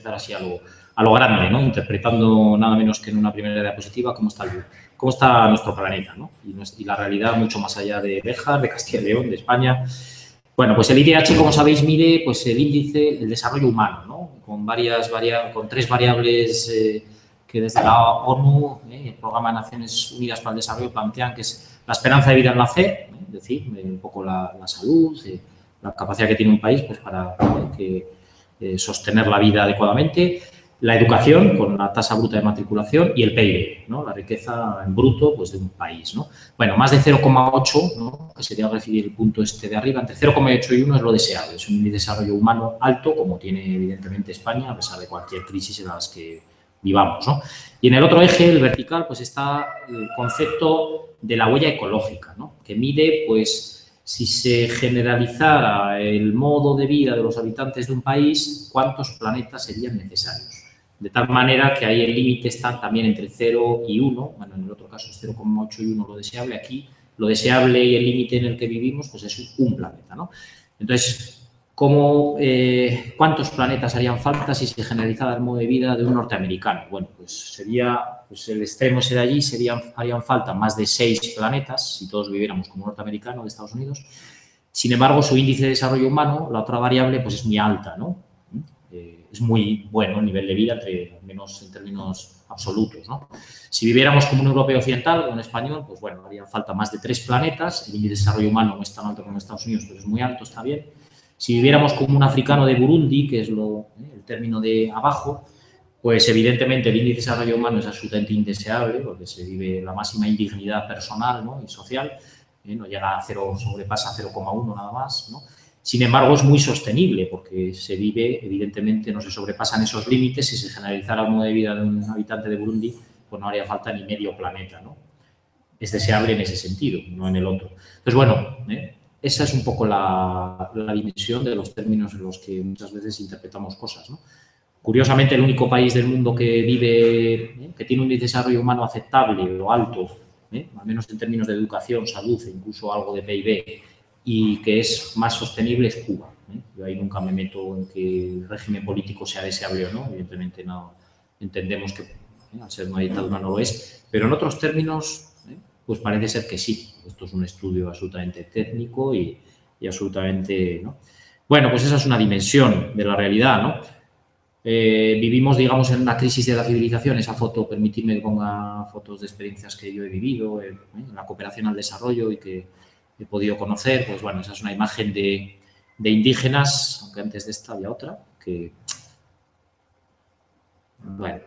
empezar así a lo grande, ¿no? Interpretando nada menos que en una primera diapositiva cómo está nuestro planeta, ¿no? Y la realidad mucho más allá de Béjar, de Castilla y León, de España. Bueno, pues el IDH, como sabéis, mide pues, el índice, el desarrollo humano, ¿no? Con tres variables que desde la ONU, el Programa de Naciones Unidas para el Desarrollo, plantean, que es la esperanza de vida al nacer, es decir, un poco la salud, la capacidad que tiene un país pues, para sostener la vida adecuadamente, la educación con la tasa bruta de matriculación y el PIB, ¿no? La riqueza en bruto pues, de un país, ¿no? Bueno, más de 0,8, ¿no? Que sería recibir el punto este de arriba, entre 0,8 y 1 es lo deseable, es un desarrollo humano alto, como tiene evidentemente España, a pesar de cualquier crisis en las que vivamos, ¿no? Y en el otro eje, el vertical, pues está el concepto de la huella ecológica, ¿no? Que mide, pues, si se generalizara el modo de vida de los habitantes de un país, ¿cuántos planetas serían necesarios? De tal manera que ahí el límite está también entre 0 y 1, bueno, en el otro caso es 0,8 y 1 lo deseable, aquí lo deseable y el límite en el que vivimos pues es un planeta, ¿no? Entonces, ¿cuántos planetas harían falta si se generalizara el modo de vida de un norteamericano? Bueno, pues el extremo ese de allí, harían falta más de 6 planetas si todos viviéramos como norteamericano de Estados Unidos. Sin embargo, su índice de desarrollo humano, la otra variable, pues es muy alta, ¿no? Es muy bueno el nivel de vida, al menos en términos absolutos, ¿no? Si viviéramos como un europeo occidental o un español, pues bueno, harían falta más de 3 planetas. El índice de desarrollo humano no es tan alto como en Estados Unidos, pero es muy alto, está bien. Si viviéramos como un africano de Burundi, que es el término de abajo, pues evidentemente el índice de desarrollo humano es absolutamente indeseable porque se vive la máxima indignidad personal, ¿no? Y social, no llega a 0, sobrepasa 0,1 nada más, ¿no? Sin embargo, es muy sostenible porque se vive, evidentemente, no se sobrepasan esos límites. Si se generalizara el modo de vida de un habitante de Burundi, pues no haría falta ni medio planeta, ¿no? Es deseable en ese sentido, no en el otro. Entonces, bueno, esa es un poco la dimensión de los términos en los que muchas veces interpretamos cosas, ¿no? Curiosamente, el único país del mundo que vive, que tiene un desarrollo humano aceptable o alto, al menos en términos de educación, salud e incluso algo de PIB, y que es más sostenible es Cuba. Yo ahí nunca me meto en que el régimen político sea deseable o no, evidentemente no entendemos que al ser una dictadura no lo es, pero en otros términos pues parece ser que sí. Esto es un estudio absolutamente técnico y absolutamente, ¿no? Bueno, pues esa es una dimensión de la realidad, ¿no? Vivimos, digamos, en una crisis de la civilización. Esa foto, permitidme que ponga fotos de experiencias que yo he vivido en la cooperación al desarrollo y que he podido conocer. Pues bueno, esa es una imagen de indígenas, aunque antes de esta había otra, que, bueno,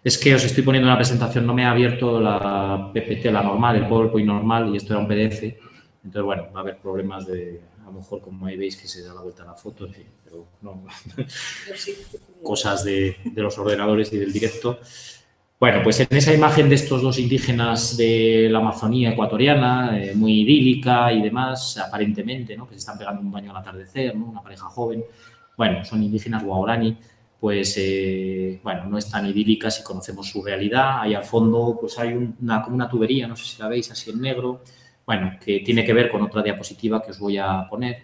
es que os estoy poniendo una presentación, no me ha abierto la PPT, la normal, el PowerPoint normal, y esto era un PDF. Entonces, bueno, va a haber problemas a lo mejor como ahí veis que se da la vuelta a la foto, en fin, pero no, cosas de los ordenadores y del directo. Bueno, pues en esa imagen de estos dos indígenas de la Amazonía ecuatoriana, muy idílica y demás, aparentemente, ¿no? Que se están pegando un baño al atardecer, ¿no? Una pareja joven. Bueno, son indígenas guaraní, pues, bueno, no es tan idílica si conocemos su realidad. Ahí al fondo, pues hay como una tubería, no sé si la veis, así en negro, bueno, que tiene que ver con otra diapositiva que os voy a poner.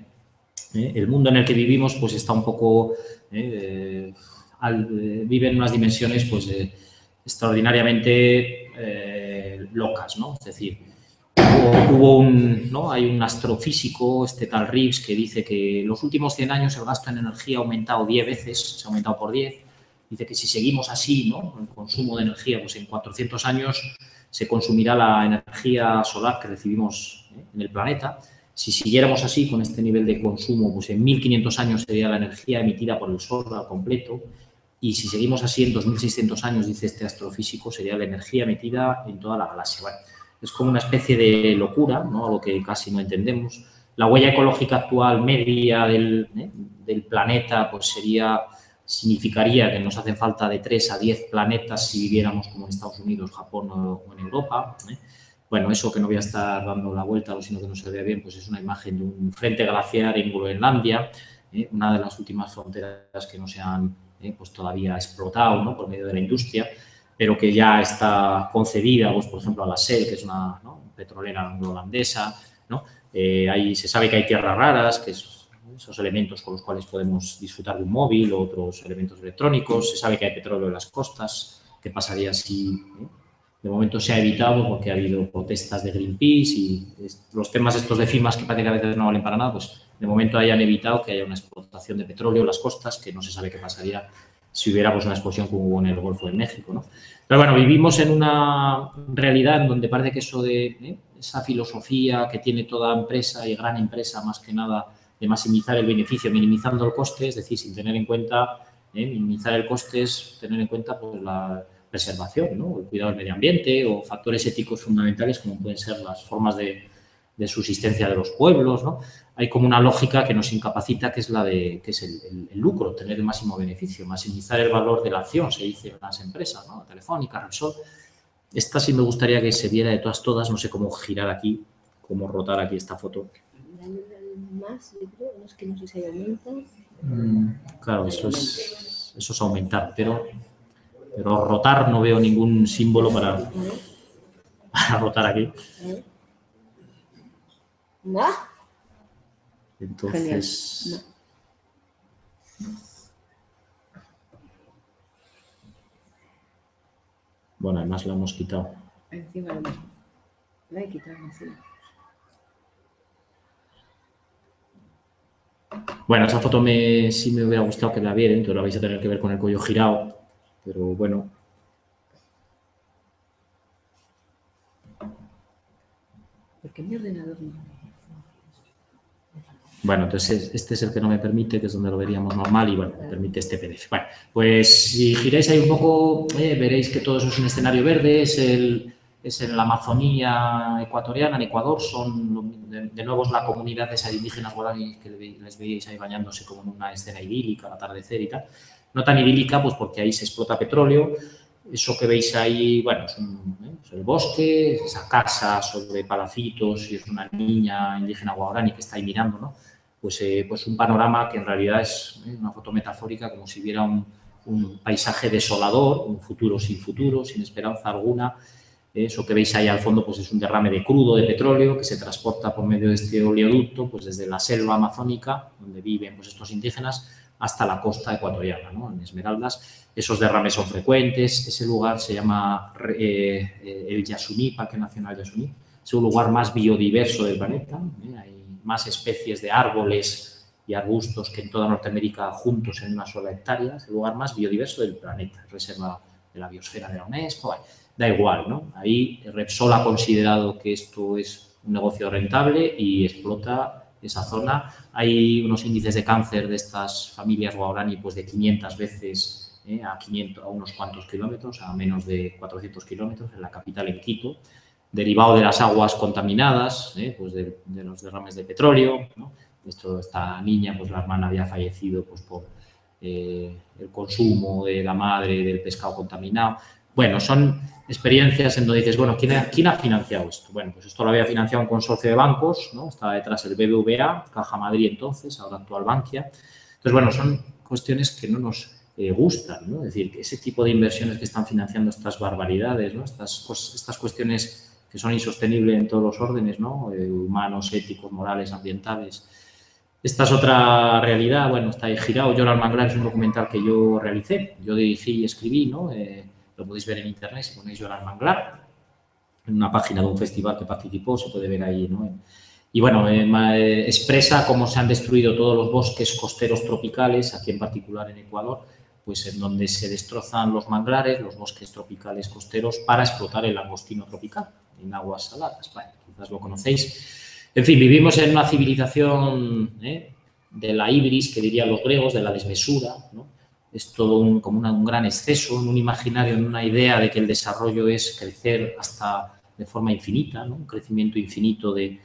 El mundo en el que vivimos, pues, está un poco, vive en unas dimensiones, pues, extraordinariamente locas, ¿no? Es decir, hay un astrofísico, este tal Reeves, que dice que en los últimos 100 años el gasto en energía ha aumentado 10 veces, se ha aumentado por 10. Dice que si seguimos así, ¿no? El consumo de energía, pues en 400 años se consumirá la energía solar que recibimos en el planeta. Si siguiéramos así, con este nivel de consumo, pues en 1500 años sería la energía emitida por el Sol al completo. Y si seguimos así, en 2600 años, dice este astrofísico, sería la energía emitida en toda la galaxia. Bueno, es como una especie de locura, ¿no? Algo que casi no entendemos. La huella ecológica actual media del planeta pues significaría que nos hacen falta de 3 a 10 planetas si viviéramos como en Estados Unidos, Japón o en Europa. Bueno, eso que no voy a estar dando la vuelta, sino que no se vea bien, pues es una imagen de un frente glaciar en Groenlandia, una de las últimas fronteras que no se han pues todavía explotado, ¿no? Por medio de la industria, pero que ya está concedida, pues, por ejemplo, a la Shell, que es una, ¿no? petrolera holandesa, ¿no? Ahí se sabe que hay tierras raras, que es esos elementos con los cuales podemos disfrutar de un móvil o otros elementos electrónicos. Se sabe que hay petróleo en las costas. ¿Qué pasaría si de momento se ha evitado porque ha habido protestas de Greenpeace y los temas estos de firmas que parece que a veces no valen para nada, pues de momento hayan evitado que haya una explotación de petróleo en las costas, que no se sabe qué pasaría si hubiera pues, una explosión como hubo en el Golfo de México, ¿no? Pero bueno, vivimos en una realidad en donde parece que eso de esa filosofía que tiene toda empresa y gran empresa, más que nada, de maximizar el beneficio, minimizando el coste, es decir, sin tener en cuenta, minimizar el coste es tener en cuenta pues, la preservación, ¿no? El cuidado del medio ambiente o factores éticos fundamentales como pueden ser las formas de subsistencia de los pueblos, ¿no? Hay como una lógica que nos incapacita, que es la de que es el lucro, tener el máximo beneficio, maximizar el valor de la acción, se dice en las empresas, ¿no? Telefónica, Repsol. Esta sí me gustaría que se viera de todas, no sé cómo girar aquí, cómo rotar aquí esta foto. Más, yo creo, es que no sé si hay aumento. Claro, eso es aumentar, pero rotar no veo ningún símbolo para rotar aquí. ¿No? Entonces... No. Bueno, además la hemos quitado. Encima la he quitado encima. Bueno, esa foto sí me hubiera gustado que la vieran, entonces la vais a tener que ver con el cuello girado, pero bueno. Porque mi ordenador no. Bueno, entonces este es el que no me permite, que es donde lo veríamos normal y bueno, me permite este PDF. Bueno, pues si giráis ahí un poco, veréis que todo eso es un escenario verde, es en la Amazonía ecuatoriana, en Ecuador, son de nuevo la comunidad de esas indígenas guaraníes que les veíais ahí bañándose como en una escena idílica al atardecer y tal. No tan idílica, pues porque ahí se explota petróleo. Eso que veis ahí, bueno, es el bosque, esa casa sobre palacitos y es una niña indígena guaraní que está ahí mirando, ¿no? Pues un panorama que en realidad es una foto metafórica como si hubiera un paisaje desolador, un futuro, sin esperanza alguna. Eso que veis ahí al fondo pues es un derrame de crudo de petróleo que se transporta por medio de este oleoducto pues desde la selva amazónica, donde viven pues, estos indígenas, hasta la costa ecuatoriana, ¿no? En Esmeraldas. Esos derrames son frecuentes. Ese lugar se llama el Yasuní, Parque Nacional Yasuní. Es un lugar más biodiverso del planeta. Hay más especies de árboles y arbustos que en toda Norteamérica juntos en una sola hectárea. Es el lugar más biodiverso del planeta. Reserva de la biosfera de la UNESCO. Bueno, da igual, ¿no? Ahí Repsol ha considerado que esto es un negocio rentable y explota esa zona. Hay unos índices de cáncer de estas familias guaraní pues de 500 veces a unos cuantos kilómetros, a menos de 400 kilómetros, en la capital, en Quito, derivado de las aguas contaminadas, pues de los derrames de petróleo, ¿no? Esta niña, pues la hermana había fallecido pues, por el consumo de la madre del pescado contaminado. Bueno, son experiencias en donde dices, bueno, ¿quién ha financiado esto? Bueno, pues esto lo había financiado un consorcio de bancos, ¿no? Estaba detrás el BBVA, Caja Madrid entonces, ahora actual Bankia. Entonces, bueno, son cuestiones que no nos gustan, ¿no? Es decir, ese tipo de inversiones que están financiando estas barbaridades, ¿no? Estas cuestiones que son insostenibles en todos los órdenes, ¿no? Humanos, éticos, morales, ambientales. Esta es otra realidad, bueno, está ahí girado. Joran Manglar es un documental que yo realicé, yo dirigí y escribí, ¿no? Lo podéis ver en internet si ponéis Joran Manglar, en una página de un festival que participó, se puede ver ahí, ¿no? Y bueno, expresa cómo se han destruido todos los bosques costeros tropicales, aquí en particular en Ecuador, pues en donde se destrozan los manglares, los bosques tropicales costeros, para explotar el langostino tropical en aguas saladas. Bueno, quizás lo conocéis. En fin, vivimos en una civilización de la ibris, que dirían los griegos, de la desmesura, ¿no? Es todo como un gran exceso, un imaginario, en una idea de que el desarrollo es crecer hasta de forma infinita, ¿no? Un crecimiento infinito de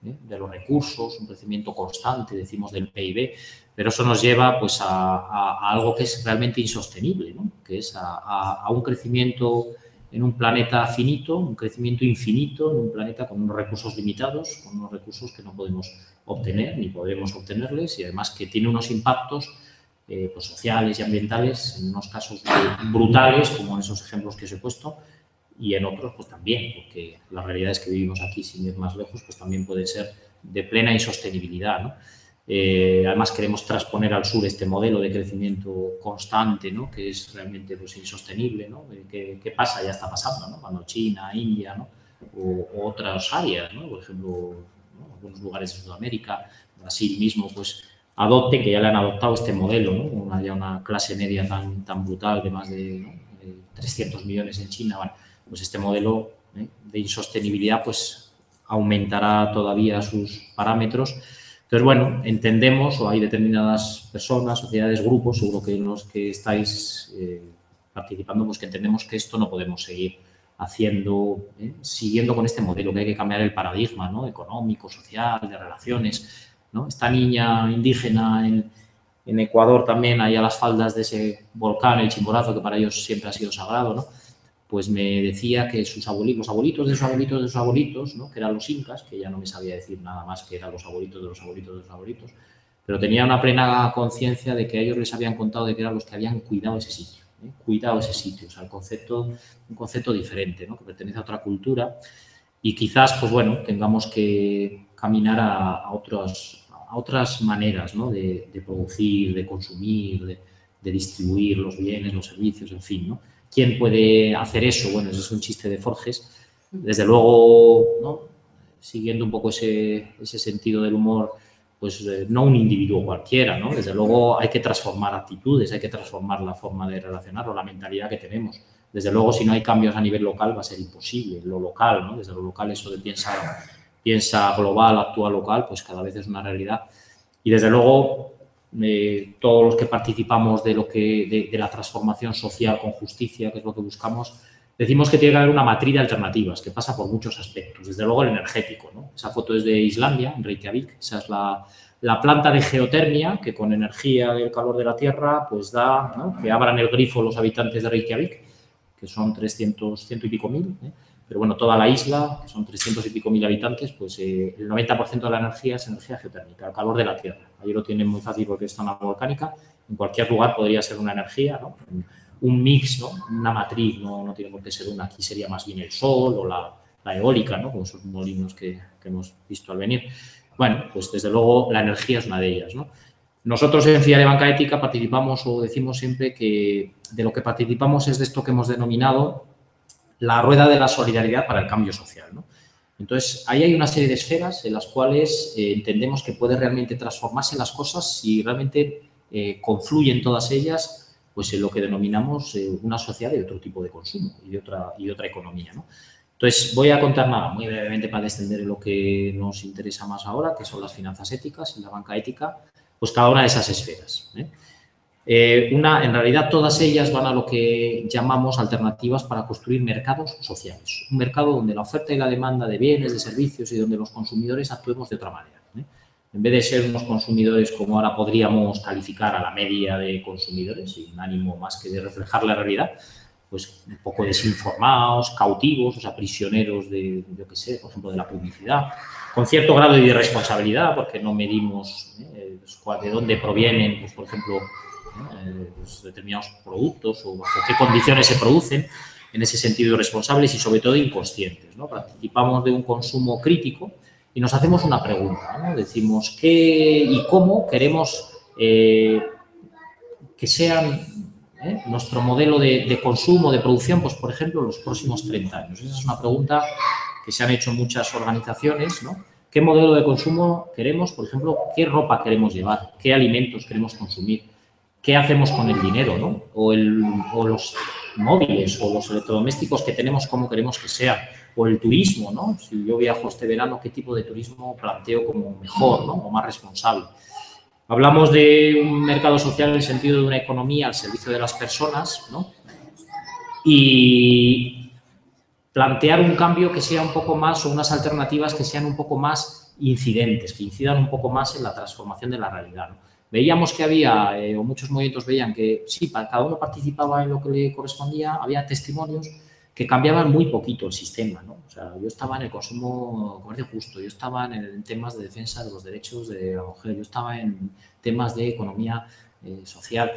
los recursos, un crecimiento constante, decimos, del PIB, pero eso nos lleva pues, a algo que es realmente insostenible, ¿no? Que es a un crecimiento en un planeta finito, un crecimiento infinito en un planeta con unos recursos limitados, con unos recursos que no podemos obtener ni podremos obtenerles y además que tiene unos impactos pues sociales y ambientales, en unos casos brutales, como en esos ejemplos que os he puesto, y en otros pues también, porque la realidad es que vivimos aquí, sin ir más lejos, pues también puede ser de plena insostenibilidad, ¿no? Además, queremos transponer al sur este modelo de crecimiento constante, ¿no? Que es realmente pues, insostenible, ¿no? ¿Qué pasa? Ya está pasando, ¿no? Cuando China, India, ¿no? o otras áreas, ¿no? Por ejemplo, ¿no? Algunos lugares de Sudamérica, Brasil mismo, pues adopten, que ya le han adoptado este modelo, ¿no? Ya una clase media tan brutal de más de, ¿no? de 300 millones en China. Bueno, pues este modelo de insostenibilidad pues aumentará todavía sus parámetros. Entonces, bueno, entendemos, o hay determinadas personas, sociedades, grupos, seguro que los que estáis participando, pues que entendemos que esto no podemos seguir haciendo, siguiendo con este modelo, que hay que cambiar el paradigma, ¿no? Económico, social, de relaciones, ¿no? Esta niña indígena en Ecuador también, ahí a las faldas de ese volcán, el Chimborazo, que para ellos siempre ha sido sagrado, ¿no? Pues me decía que sus abuelitos, los abuelitos de sus abuelitos de sus abuelitos, ¿no? Que eran los incas, que ya no me sabía decir nada más que eran los abuelitos de los abuelitos de los abuelitos, pero tenía una plena conciencia de que a ellos les habían contado de que eran los que habían cuidado ese sitio, cuidado ese sitio, o sea, un concepto diferente, ¿no? Que pertenece a otra cultura y quizás, pues bueno, tengamos que caminar a otras maneras, ¿no? De producir, de consumir, de distribuir los bienes, los servicios, en fin, ¿no? ¿Quién puede hacer eso? Bueno, ese es un chiste de Forges. Desde luego, ¿no? Siguiendo un poco ese sentido del humor, pues no un individuo cualquiera, ¿no? Desde luego hay que transformar actitudes, hay que transformar la forma de relacionar o la mentalidad que tenemos. Desde luego, si no hay cambios a nivel local, va a ser imposible. Lo local, ¿no? Desde lo local, eso de piensa global, actúa local, pues cada vez es una realidad. Y desde luego, todos los que participamos de la transformación social con justicia, que es lo que buscamos, decimos que tiene que haber una matriz de alternativas que pasa por muchos aspectos. Desde luego el energético, ¿no? Esa foto es de Islandia, en Reykjavik. Esa es la planta de geotermia que con energía del calor de la Tierra pues da, ¿no? Que abran el grifo los habitantes de Reykjavik, que son 300, ciento y pico mil, pero bueno, toda la isla, que son 300 y pico mil habitantes, pues el 90% de la energía es energía geotérmica, el calor de la Tierra. Ahí lo tienen muy fácil porque es zona volcánica. En cualquier lugar podría ser una energía, ¿no? Un mix, ¿no? Una matriz, no tiene por qué ser una. Aquí sería más bien el sol o la eólica, ¿no? Como esos molinos que hemos visto al venir. Bueno, pues desde luego la energía es una de ellas, ¿no? Nosotros en FIA de Banca Ética participamos o decimos siempre que de lo que participamos es de esto que hemos denominado la rueda de la solidaridad para el cambio social, ¿no? Entonces, ahí hay una serie de esferas en las cuales entendemos que puede realmente transformarse las cosas si realmente confluyen todas ellas pues en lo que denominamos una sociedad de otro tipo de consumo y de otra economía, ¿no? Entonces, voy a contar nada, muy brevemente para descender en lo que nos interesa más ahora, que son las finanzas éticas y la banca ética, pues cada una de esas esferas, en realidad todas ellas van a lo que llamamos alternativas para construir mercados sociales. Un mercado donde la oferta y la demanda de bienes, de servicios y donde los consumidores actuemos de otra manera. En vez de ser unos consumidores como ahora podríamos calificar a la media de consumidores, sin ánimo más que de reflejar la realidad, pues un poco desinformados, cautivos, o sea, prisioneros de, yo qué sé, por ejemplo, de la publicidad, con cierto grado de irresponsabilidad, porque no medimos de dónde provienen, pues, por ejemplo, pues, determinados productos o bajo qué condiciones se producen, en ese sentido irresponsables y sobre todo inconscientes, ¿no? Participamos de un consumo crítico y nos hacemos una pregunta, ¿no? Decimos qué y cómo queremos que sean nuestro modelo de consumo, de producción, pues por ejemplo, los próximos 30 años. Esa es una pregunta que se han hecho muchas organizaciones, ¿no? ¿Qué modelo de consumo queremos? Por ejemplo, ¿qué ropa queremos llevar? ¿Qué alimentos queremos consumir? ¿Qué hacemos con el dinero, ¿no? O los móviles o los electrodomésticos que tenemos, cómo queremos que sean. O el turismo, ¿no? Si yo viajo este verano, ¿qué tipo de turismo planteo como mejor, ¿no? O más responsable? Hablamos de un mercado social en el sentido de una economía al servicio de las personas, ¿no? Y plantear un cambio que sea un poco más, o unas alternativas que sean un poco más incidentes, que incidan un poco más en la transformación de la realidad, ¿no? Veíamos que había, o muchos movimientos veían que sí, cada uno participaba en lo que le correspondía, había testimonios que cambiaban muy poquito el sistema, ¿no? O sea, yo estaba en el comercio justo, yo estaba en temas de defensa de los derechos de la mujer, yo estaba en temas de economía social.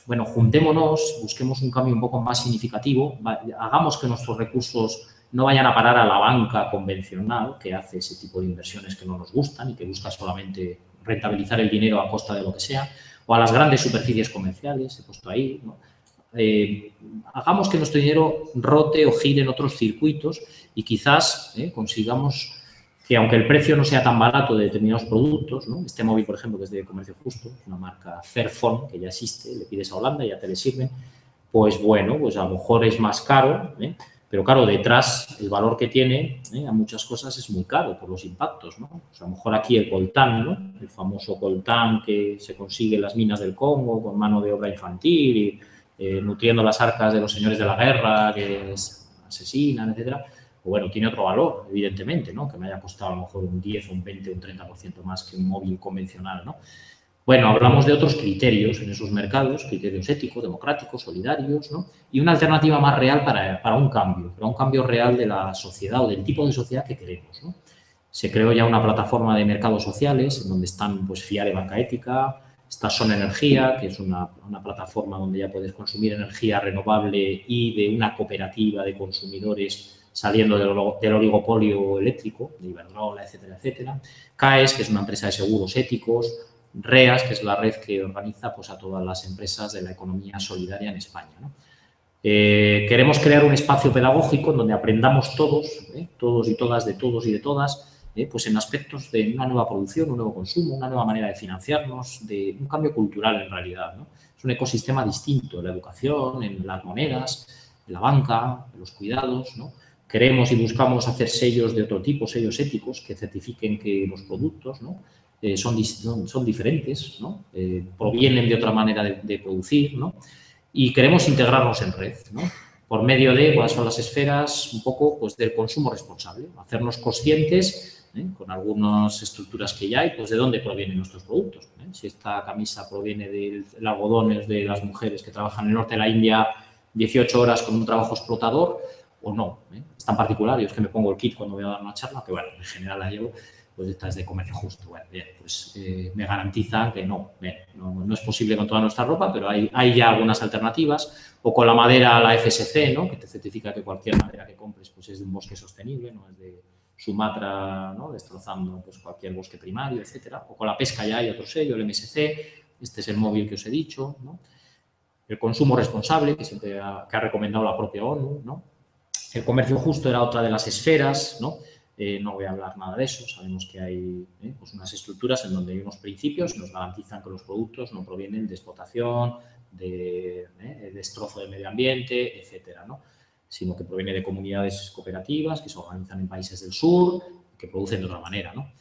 Bueno, juntémonos, busquemos un cambio un poco más significativo, hagamos que nuestros recursos no vayan a parar a la banca convencional que hace ese tipo de inversiones que no nos gustan y que busca solamente rentabilizar el dinero a costa de lo que sea, o a las grandes superficies comerciales, he puesto ahí, ¿no? Hagamos que nuestro dinero rote o gire en otros circuitos y quizás consigamos que, aunque el precio no sea tan barato de determinados productos, ¿no? Este móvil, por ejemplo, que es de Comercio Justo, una marca Fairphone, que ya existe, le pides a Holanda y ya te le sirven, pues bueno, pues a lo mejor es más caro, pero claro, detrás el valor que tiene a muchas cosas es muy caro por los impactos, ¿no? Pues a lo mejor aquí el coltán, ¿no? El famoso coltán que se consigue en las minas del Congo con mano de obra infantil y nutriendo las arcas de los señores de la guerra que asesinan, etcétera. Pues bueno, tiene otro valor, evidentemente, ¿no? Que me haya costado a lo mejor un 10, un 20, un 30% más que un móvil convencional, ¿no? Bueno, hablamos de otros criterios en esos mercados, criterios éticos, democráticos, solidarios, ¿no? Y una alternativa más real para un cambio real de la sociedad o del tipo de sociedad que queremos, ¿no? Se creó ya una plataforma de mercados sociales en donde están pues Fiare Banca Ética, está Son Energía, que es una plataforma donde ya puedes consumir energía renovable y de una cooperativa de consumidores saliendo del oligopolio eléctrico, de Iberdrola, etcétera, etcétera. CAES, que es una empresa de seguros éticos. REAS, que es la red que organiza pues, a todas las empresas de la economía solidaria en España, ¿no? Queremos crear un espacio pedagógico en donde aprendamos todos, todos y todas, de todos y de todas, pues en aspectos de una nueva producción, un nuevo consumo, una nueva manera de financiarnos, de un cambio cultural en realidad, ¿no? Es un ecosistema distinto en la educación, en las monedas, en la banca, en los cuidados, ¿no? Queremos y buscamos hacer sellos de otro tipo, sellos éticos que certifiquen que los productos, ¿no? Son diferentes, ¿no? Provienen de otra manera de producir, ¿no? Y queremos integrarnos en red, ¿no? Por medio de, ¿cuáles son las esferas? Un poco pues, del consumo responsable, hacernos conscientes, con algunas estructuras que ya hay, pues de dónde provienen nuestros productos. Si esta camisa proviene del algodón de las mujeres que trabajan en el norte de la India 18 horas con un trabajo explotador o no. Es tan particular, yo es que me pongo el kit cuando voy a dar una charla, que bueno, en general la llevo, pues esta es de Comercio Justo. Bueno, bien, pues me garantiza que no es posible con toda nuestra ropa, pero hay ya algunas alternativas. O con la madera, la FSC, ¿no? Que te certifica que cualquier madera que compres pues, es de un bosque sostenible, no es de Sumatra, ¿no? Destrozando pues, cualquier bosque primario, etcétera. O con la pesca ya hay otro sello, el MSC. Este es el móvil que os he dicho, ¿no? El consumo responsable, que siempre que ha recomendado la propia ONU, ¿no? El comercio justo era otra de las esferas, ¿no? No voy a hablar nada de eso, sabemos que hay pues unas estructuras en donde hay unos principios que nos garantizan que los productos no provienen de explotación, de destrozo del medio ambiente, etcétera, ¿no? Sino que proviene de comunidades cooperativas que se organizan en países del sur, que producen de otra manera, ¿no?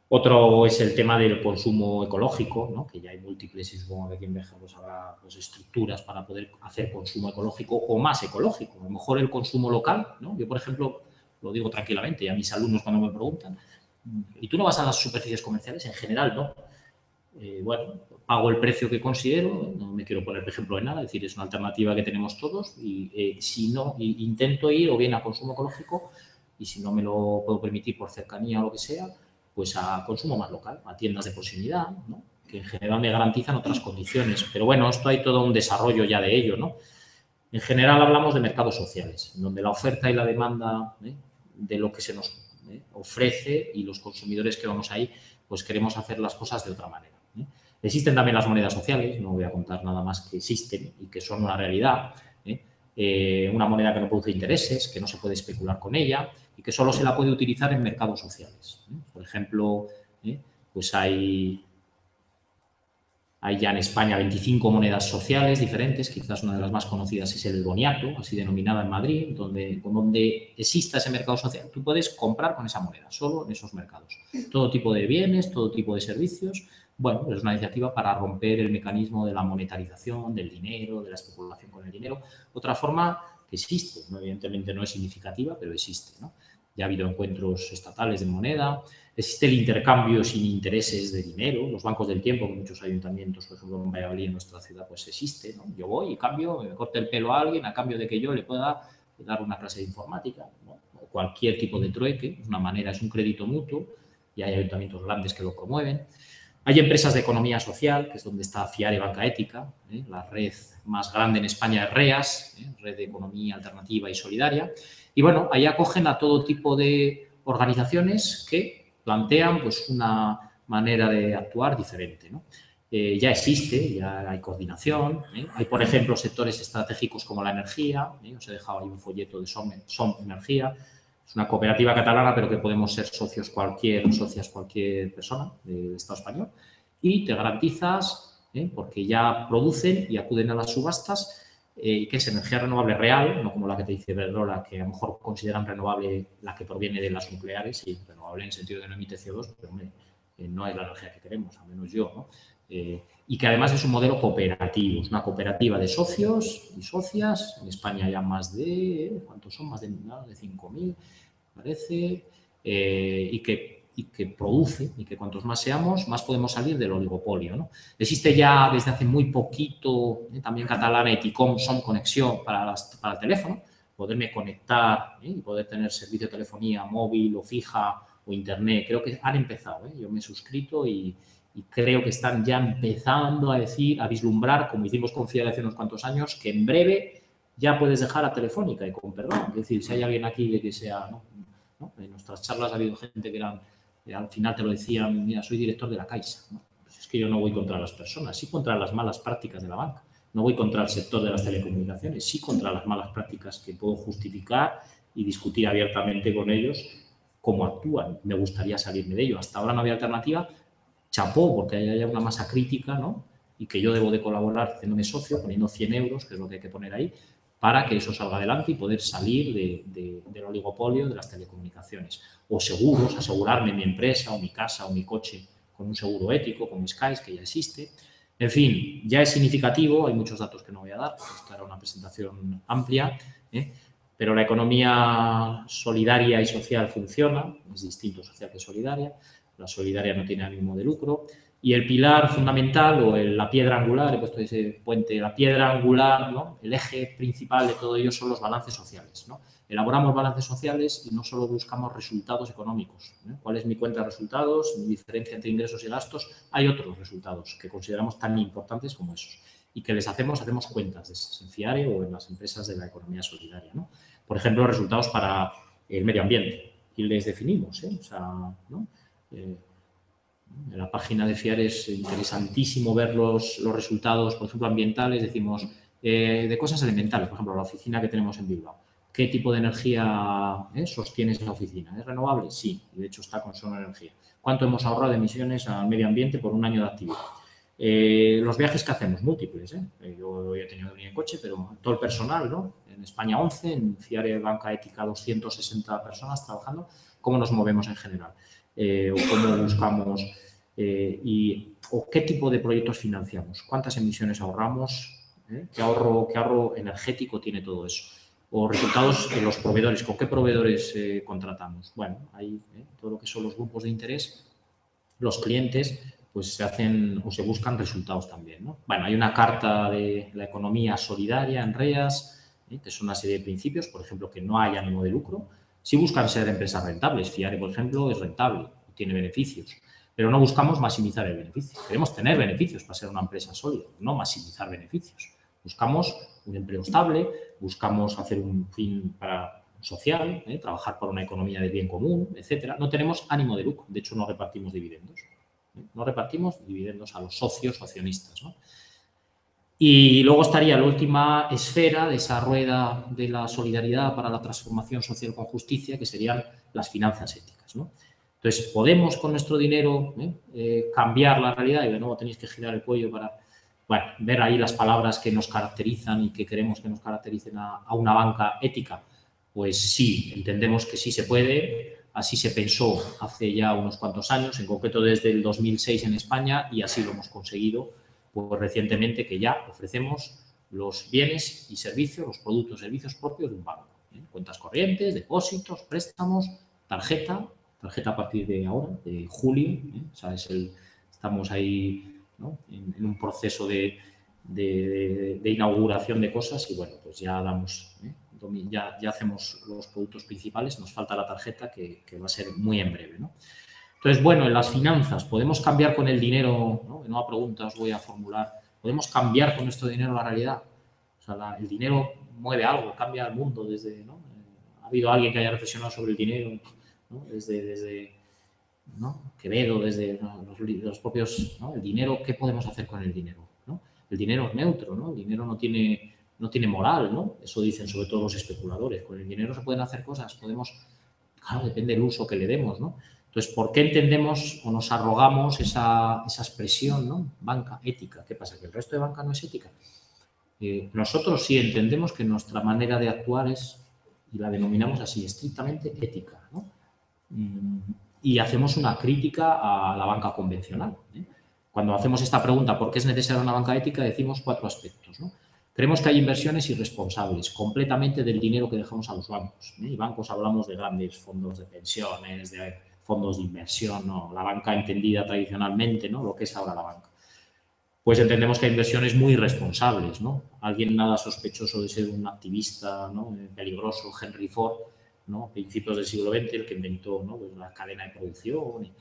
Otro es el tema del consumo ecológico, ¿no? Que ya hay múltiples, y supongo que aquí en Béjar pues habrá pues, estructuras para poder hacer consumo ecológico o más ecológico. A lo mejor el consumo local, ¿no? Yo, por ejemplo, lo digo tranquilamente y a mis alumnos cuando me preguntan, ¿y tú no vas a las superficies comerciales? En general, no. Bueno, pago el precio que considero, no me quiero poner ejemplo de nada, es decir, es una alternativa que tenemos todos y si no, intento ir o bien a consumo ecológico y si no me lo puedo permitir por cercanía o lo que sea, pues a consumo más local, a tiendas de proximidad, ¿no? Que en general me garantizan otras condiciones. Pero bueno, esto hay todo un desarrollo ya de ello, ¿no? En general hablamos de mercados sociales, donde la oferta y la demanda de lo que se nos ofrece y los consumidores que vamos ahí, pues queremos hacer las cosas de otra manera. Existen también las monedas sociales, no voy a contar nada más que existen y que son una realidad. Una moneda que no produce intereses, que no se puede especular con ella y que solo se la puede utilizar en mercados sociales. Por ejemplo, pues hay ya en España 25 monedas sociales diferentes, quizás una de las más conocidas es el boniato, así denominada en Madrid, donde exista ese mercado social. Tú puedes comprar con esa moneda, solo en esos mercados. Todo tipo de bienes, todo tipo de servicios. Bueno, es una iniciativa para romper el mecanismo de la monetarización, del dinero, de la especulación con el dinero. Otra forma que existe, ¿no? Evidentemente no es significativa, pero existe, ¿no? Ya ha habido encuentros estatales de moneda. Existe el intercambio sin intereses de dinero. Los bancos del tiempo, que muchos ayuntamientos, por ejemplo, en Valladolid, en nuestra ciudad, pues existe, ¿no? Yo voy y cambio, me corte el pelo a alguien a cambio de que yo le pueda dar una clase de informática, ¿no? O cualquier tipo de trueque. Es una manera, es un crédito mutuo y hay ayuntamientos grandes que lo promueven. Hay empresas de economía social, que es donde está Fiare Banca Ética, la red más grande en España es REAS, Red de Economía Alternativa y Solidaria. Y bueno, ahí acogen a todo tipo de organizaciones que plantean pues, una manera de actuar diferente, ¿no? Ya existe, ya hay coordinación. Hay, por ejemplo, sectores estratégicos como la energía. Os he dejado ahí un folleto de Som Energía. Es una cooperativa catalana, pero que podemos ser socias cualquier persona del Estado español. Y te garantizas, porque ya producen y acuden a las subastas, que es energía renovable real, no como la que te dice Iberdrola, que a lo mejor consideran renovable la que proviene de las nucleares, y renovable en el sentido de no emite CO2, pero hombre, no es la energía que queremos, al menos yo, ¿no? Y que además es un modelo cooperativo, es una cooperativa de socios y socias. En España ya más de, ¿cuántos son? Más de 5.000, parece, y que produce, y que cuantos más seamos, más podemos salir del oligopolio, ¿no? Existe ya desde hace muy poquito, también catalana, Eticom, Som Conexión para el teléfono, poderme conectar y poder tener servicio de telefonía móvil o fija o internet. Creo que han empezado, yo me he suscrito y creo que están ya empezando a decir, a vislumbrar, como hicimos con Fiel hace unos cuantos años, que en breve ya puedes dejar a Telefónica, y con perdón. Es decir, si hay alguien aquí de que sea, ¿no? En nuestras charlas ha habido gente que eran, al final te lo decían, mira, soy director de la Caixa, ¿no? Pues es que yo no voy contra las personas, sí contra las malas prácticas de la banca. No voy contra el sector de las telecomunicaciones, sí contra las malas prácticas que puedo justificar y discutir abiertamente con ellos cómo actúan. Me gustaría salirme de ello. Hasta ahora no había alternativa. Chapó, porque haya una masa crítica, ¿no? Y que yo debo de colaborar haciéndome socio, poniendo 100 euros, que es lo que hay que poner ahí, para que eso salga adelante y poder salir del oligopolio de las telecomunicaciones. O seguros, asegurarme mi empresa o mi casa o mi coche con un seguro ético, con Sky, que ya existe. En fin, ya es significativo, hay muchos datos que no voy a dar, esta era una presentación amplia, pero la economía solidaria y social funciona, es distinto social que solidaria. La solidaria no tiene ánimo de lucro. Y el pilar fundamental o la piedra angular, he puesto ese puente, la piedra angular, ¿no? El eje principal de todo ello son los balances sociales, ¿no? Elaboramos balances sociales y no solo buscamos resultados económicos. ¿Cuál es mi cuenta de resultados? Mi diferencia entre ingresos y gastos. Hay otros resultados que consideramos tan importantes como esos y que hacemos cuentas de esas en FIARE o en las empresas de la economía solidaria, ¿no? Por ejemplo, resultados para el medio ambiente. Y les definimos, o sea, ¿no? En la página de FIARE es interesantísimo ver los resultados, por ejemplo, ambientales. Decimos, de cosas elementales, por ejemplo, la oficina que tenemos en Bilbao. ¿Qué tipo de energía sostiene esa oficina? ¿Es renovable? Sí, de hecho está con Sono Energía. ¿Cuánto hemos ahorrado de emisiones al medio ambiente por un año de actividad? Los viajes que hacemos, múltiples. Yo he tenido que venir en coche, pero todo el personal, ¿no? En España 11, en FIARE Banca Ética 260 personas trabajando. ¿Cómo nos movemos en general? O cómo buscamos o qué tipo de proyectos financiamos, cuántas emisiones ahorramos, ¿Qué ahorro energético tiene todo eso, o resultados en los proveedores, con qué proveedores contratamos. Bueno, ahí todo lo que son los grupos de interés, los clientes, pues se hacen o se buscan resultados también, ¿no? Bueno, hay una carta de la economía solidaria en REAS, que es una serie de principios, por ejemplo, que no hay ánimo de lucro. Si buscan ser empresas rentables, FIARE, por ejemplo, es rentable, tiene beneficios, pero no buscamos maximizar el beneficio. Queremos tener beneficios para ser una empresa sólida, no maximizar beneficios. Buscamos un empleo estable, buscamos hacer un fin social, trabajar por una economía de bien común, etcétera. No tenemos ánimo de lucro, de hecho no repartimos dividendos. No repartimos dividendos a los socios o accionistas, ¿no? Y luego estaría la última esfera de esa rueda de la solidaridad para la transformación social con justicia, que serían las finanzas éticas, ¿no? Entonces, podemos con nuestro dinero cambiar la realidad, y de nuevo tenéis que girar el cuello para ver ahí las palabras que nos caracterizan y que queremos que nos caractericen a una banca ética. Pues sí, entendemos que sí se puede. Así se pensó hace ya unos cuantos años, en concreto desde el 2006 en España, y así lo hemos conseguido pues recientemente, que ya ofrecemos los bienes y servicios, los productos y servicios propios de un banco. Cuentas corrientes, depósitos, préstamos, tarjeta a partir de ahora, de julio. O sea, estamos ahí, ¿no? en un proceso de inauguración de cosas y bueno, pues ya damos, ya hacemos los productos principales, nos falta la tarjeta que va a ser muy en breve, ¿no? Entonces, bueno, en las finanzas, ¿podemos cambiar con el dinero? ¿No? Nueva pregunta os voy a formular. ¿Podemos cambiar con nuestro dinero la realidad? O sea, el dinero mueve algo, cambia el mundo desde, ¿no? ¿Ha habido alguien que haya reflexionado sobre el dinero, ¿no? desde ¿no? Quevedo, desde los propios, ¿no? El dinero, ¿qué podemos hacer con el dinero? ¿No? El dinero es neutro, ¿no? El dinero no tiene moral, ¿no? Eso dicen sobre todo los especuladores. Con el dinero se pueden hacer cosas, podemos, claro, depende del uso que le demos, ¿no? Entonces, ¿por qué entendemos o nos arrogamos esa expresión, ¿no? Banca ética. ¿Qué pasa? ¿Que el resto de banca no es ética? Nosotros sí entendemos que nuestra manera de actuar es, y la denominamos así, estrictamente ética, ¿no? Y hacemos una crítica a la banca convencional, ¿eh? Cuando hacemos esta pregunta, ¿por qué es necesaria una banca ética?, decimos 4 aspectos, ¿no? Creemos que hay inversiones irresponsables, completamente del dinero que dejamos a los bancos, ¿eh? Y bancos hablamos de grandes fondos de pensiones, de fondos de inversión, ¿no? La banca entendida tradicionalmente, ¿no? Lo que es ahora la banca. Pues entendemos que hay inversiones muy irresponsables, ¿no? Alguien nada sospechoso de ser un activista, ¿no? Peligroso, Henry Ford, ¿no? Principios del siglo XX, el que inventó, ¿no? Pues la cadena de producción.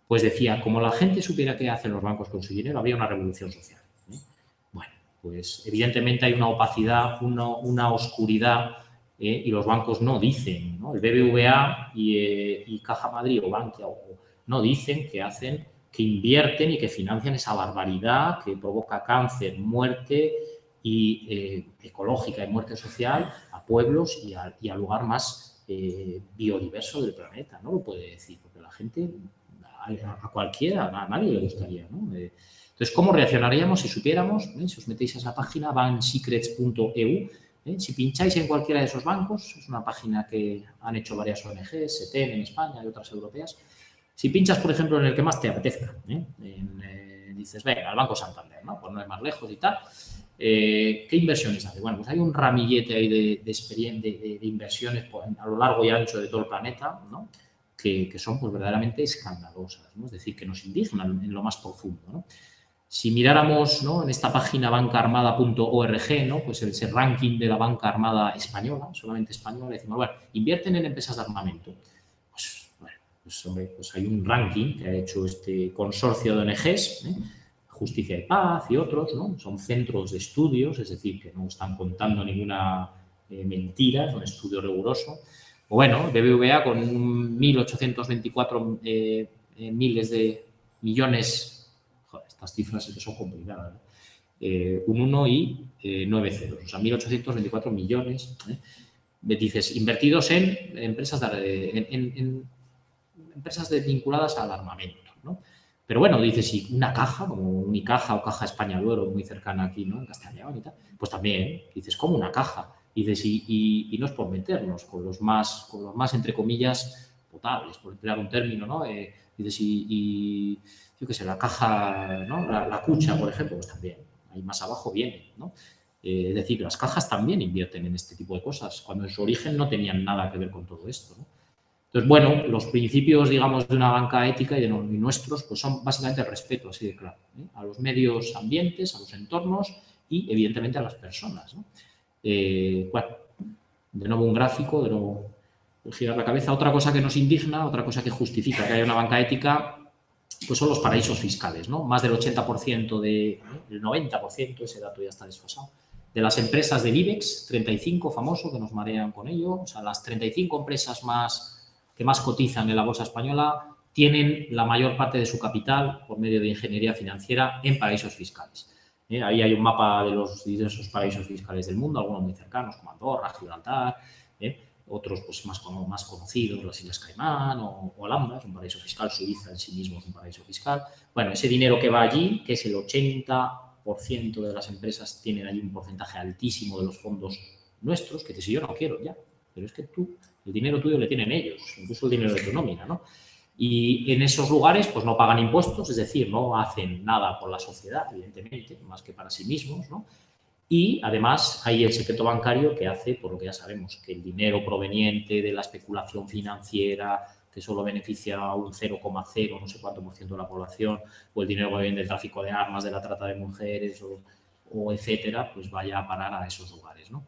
Pues decía, como la gente supiera qué hacen los bancos con su dinero, habría una revolución social, ¿eh? Bueno, pues evidentemente hay una opacidad, una oscuridad, y los bancos no dicen, ¿no? El BBVA y Caja Madrid o Bankia no dicen que hacen, que invierten y que financian esa barbaridad que provoca cáncer, muerte y ecológica y muerte social a pueblos y al lugar más biodiverso del planeta. No lo puede decir, porque la gente, a cualquiera, a nadie le gustaría, ¿no? Entonces, ¿cómo reaccionaríamos si supiéramos? Si os metéis a esa página, banksecrets.eu, si pincháis en cualquiera de esos bancos, es una página que han hecho varias ONGs, SETEN en España y otras europeas. Si pinchas, por ejemplo, en el que más te apetezca, dices, venga, al Banco Santander, ¿no? Pues no es más lejos y tal. ¿Qué inversiones hace? Bueno, pues hay un ramillete ahí de inversiones a lo largo y ancho de todo el planeta, ¿no? Que son pues verdaderamente escandalosas, ¿no? Es decir, que nos indignan en lo más profundo, ¿no? Si miráramos, ¿no?, en esta página bancaarmada.org, ¿no?, pues ese ranking de la banca armada española, solamente española, decimos, bueno, invierten en empresas de armamento. Pues, bueno, pues hay un ranking que ha hecho este consorcio de ONGs, Justicia y Paz y otros, ¿no? Son centros de estudios, es decir, que no están contando ninguna mentira, es un estudio riguroso. O bueno, BBVA con 1.824 miles de millones. Joder, estas cifras son complicadas, ¿no? Un 1 y 9 ceros, o sea, 1.824 millones. Dices, invertidos en empresas, empresas vinculadas al armamento, ¿no? Pero bueno, dices, si una caja, como Unicaja o Caja España Duero, muy cercana aquí, ¿no?, en Castellón y tal, pues también, dices, como una caja. Dices, y no es por meternos con los más, entre comillas, potables, por emplear un término, ¿no? Dices, yo qué sé, la caja, ¿no?, la cucha, por ejemplo, pues también, ahí más abajo viene, ¿no? Es decir, las cajas también invierten en este tipo de cosas, cuando en su origen no tenían nada que ver con todo esto, ¿no? Entonces, bueno, los principios, digamos, de una banca ética y nuestros, pues son básicamente el respeto, así de claro, a los medios ambientes, a los entornos y, evidentemente, a las personas, ¿no? Bueno, de nuevo un gráfico, de nuevo girar la cabeza. Otra cosa que nos indigna, otra cosa que justifica que haya una banca ética, pues son los paraísos fiscales, ¿no? Más del 80%, el 90%, ese dato ya está desfasado, de las empresas del IBEX 35, famoso, que nos marean con ello, o sea, las 35 empresas que más cotizan en la bolsa española tienen la mayor parte de su capital por medio de ingeniería financiera en paraísos fiscales. Ahí hay un mapa de los diversos paraísos fiscales del mundo, algunos muy cercanos como Andorra, Gibraltar, otros pues más conocidos, las Islas Caimán o Holanda, es un paraíso fiscal. Suiza en sí mismo es un paraíso fiscal. Bueno, ese dinero que va allí, que es el 80% de las empresas, tienen allí un porcentaje altísimo de los fondos nuestros, que si yo no quiero ya, pero es que el dinero tuyo le tienen ellos, incluso el dinero de tu nómina, ¿no? Y en esos lugares pues no pagan impuestos, es decir, no hacen nada por la sociedad, evidentemente, más que para sí mismos, ¿no? Y además hay el secreto bancario que hace, por lo que ya sabemos, que el dinero proveniente de la especulación financiera, que solo beneficia a un 0,0 no sé cuánto por ciento de la población, o el dinero que viene del tráfico de armas, de la trata de mujeres o etcétera, pues vaya a parar a esos lugares, ¿no?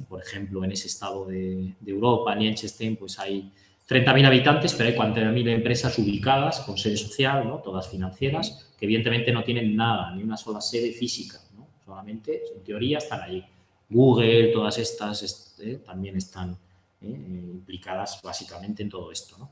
Por ejemplo, en ese estado de Europa, en Liechtenstein, pues hay 30.000 habitantes, pero hay 40.000 empresas ubicadas con sede social, ¿no?, todas financieras, que evidentemente no tienen nada, ni una sola sede física, ¿no? Solamente, en teoría, están allí. Google, todas estas también están implicadas básicamente en todo esto, ¿no?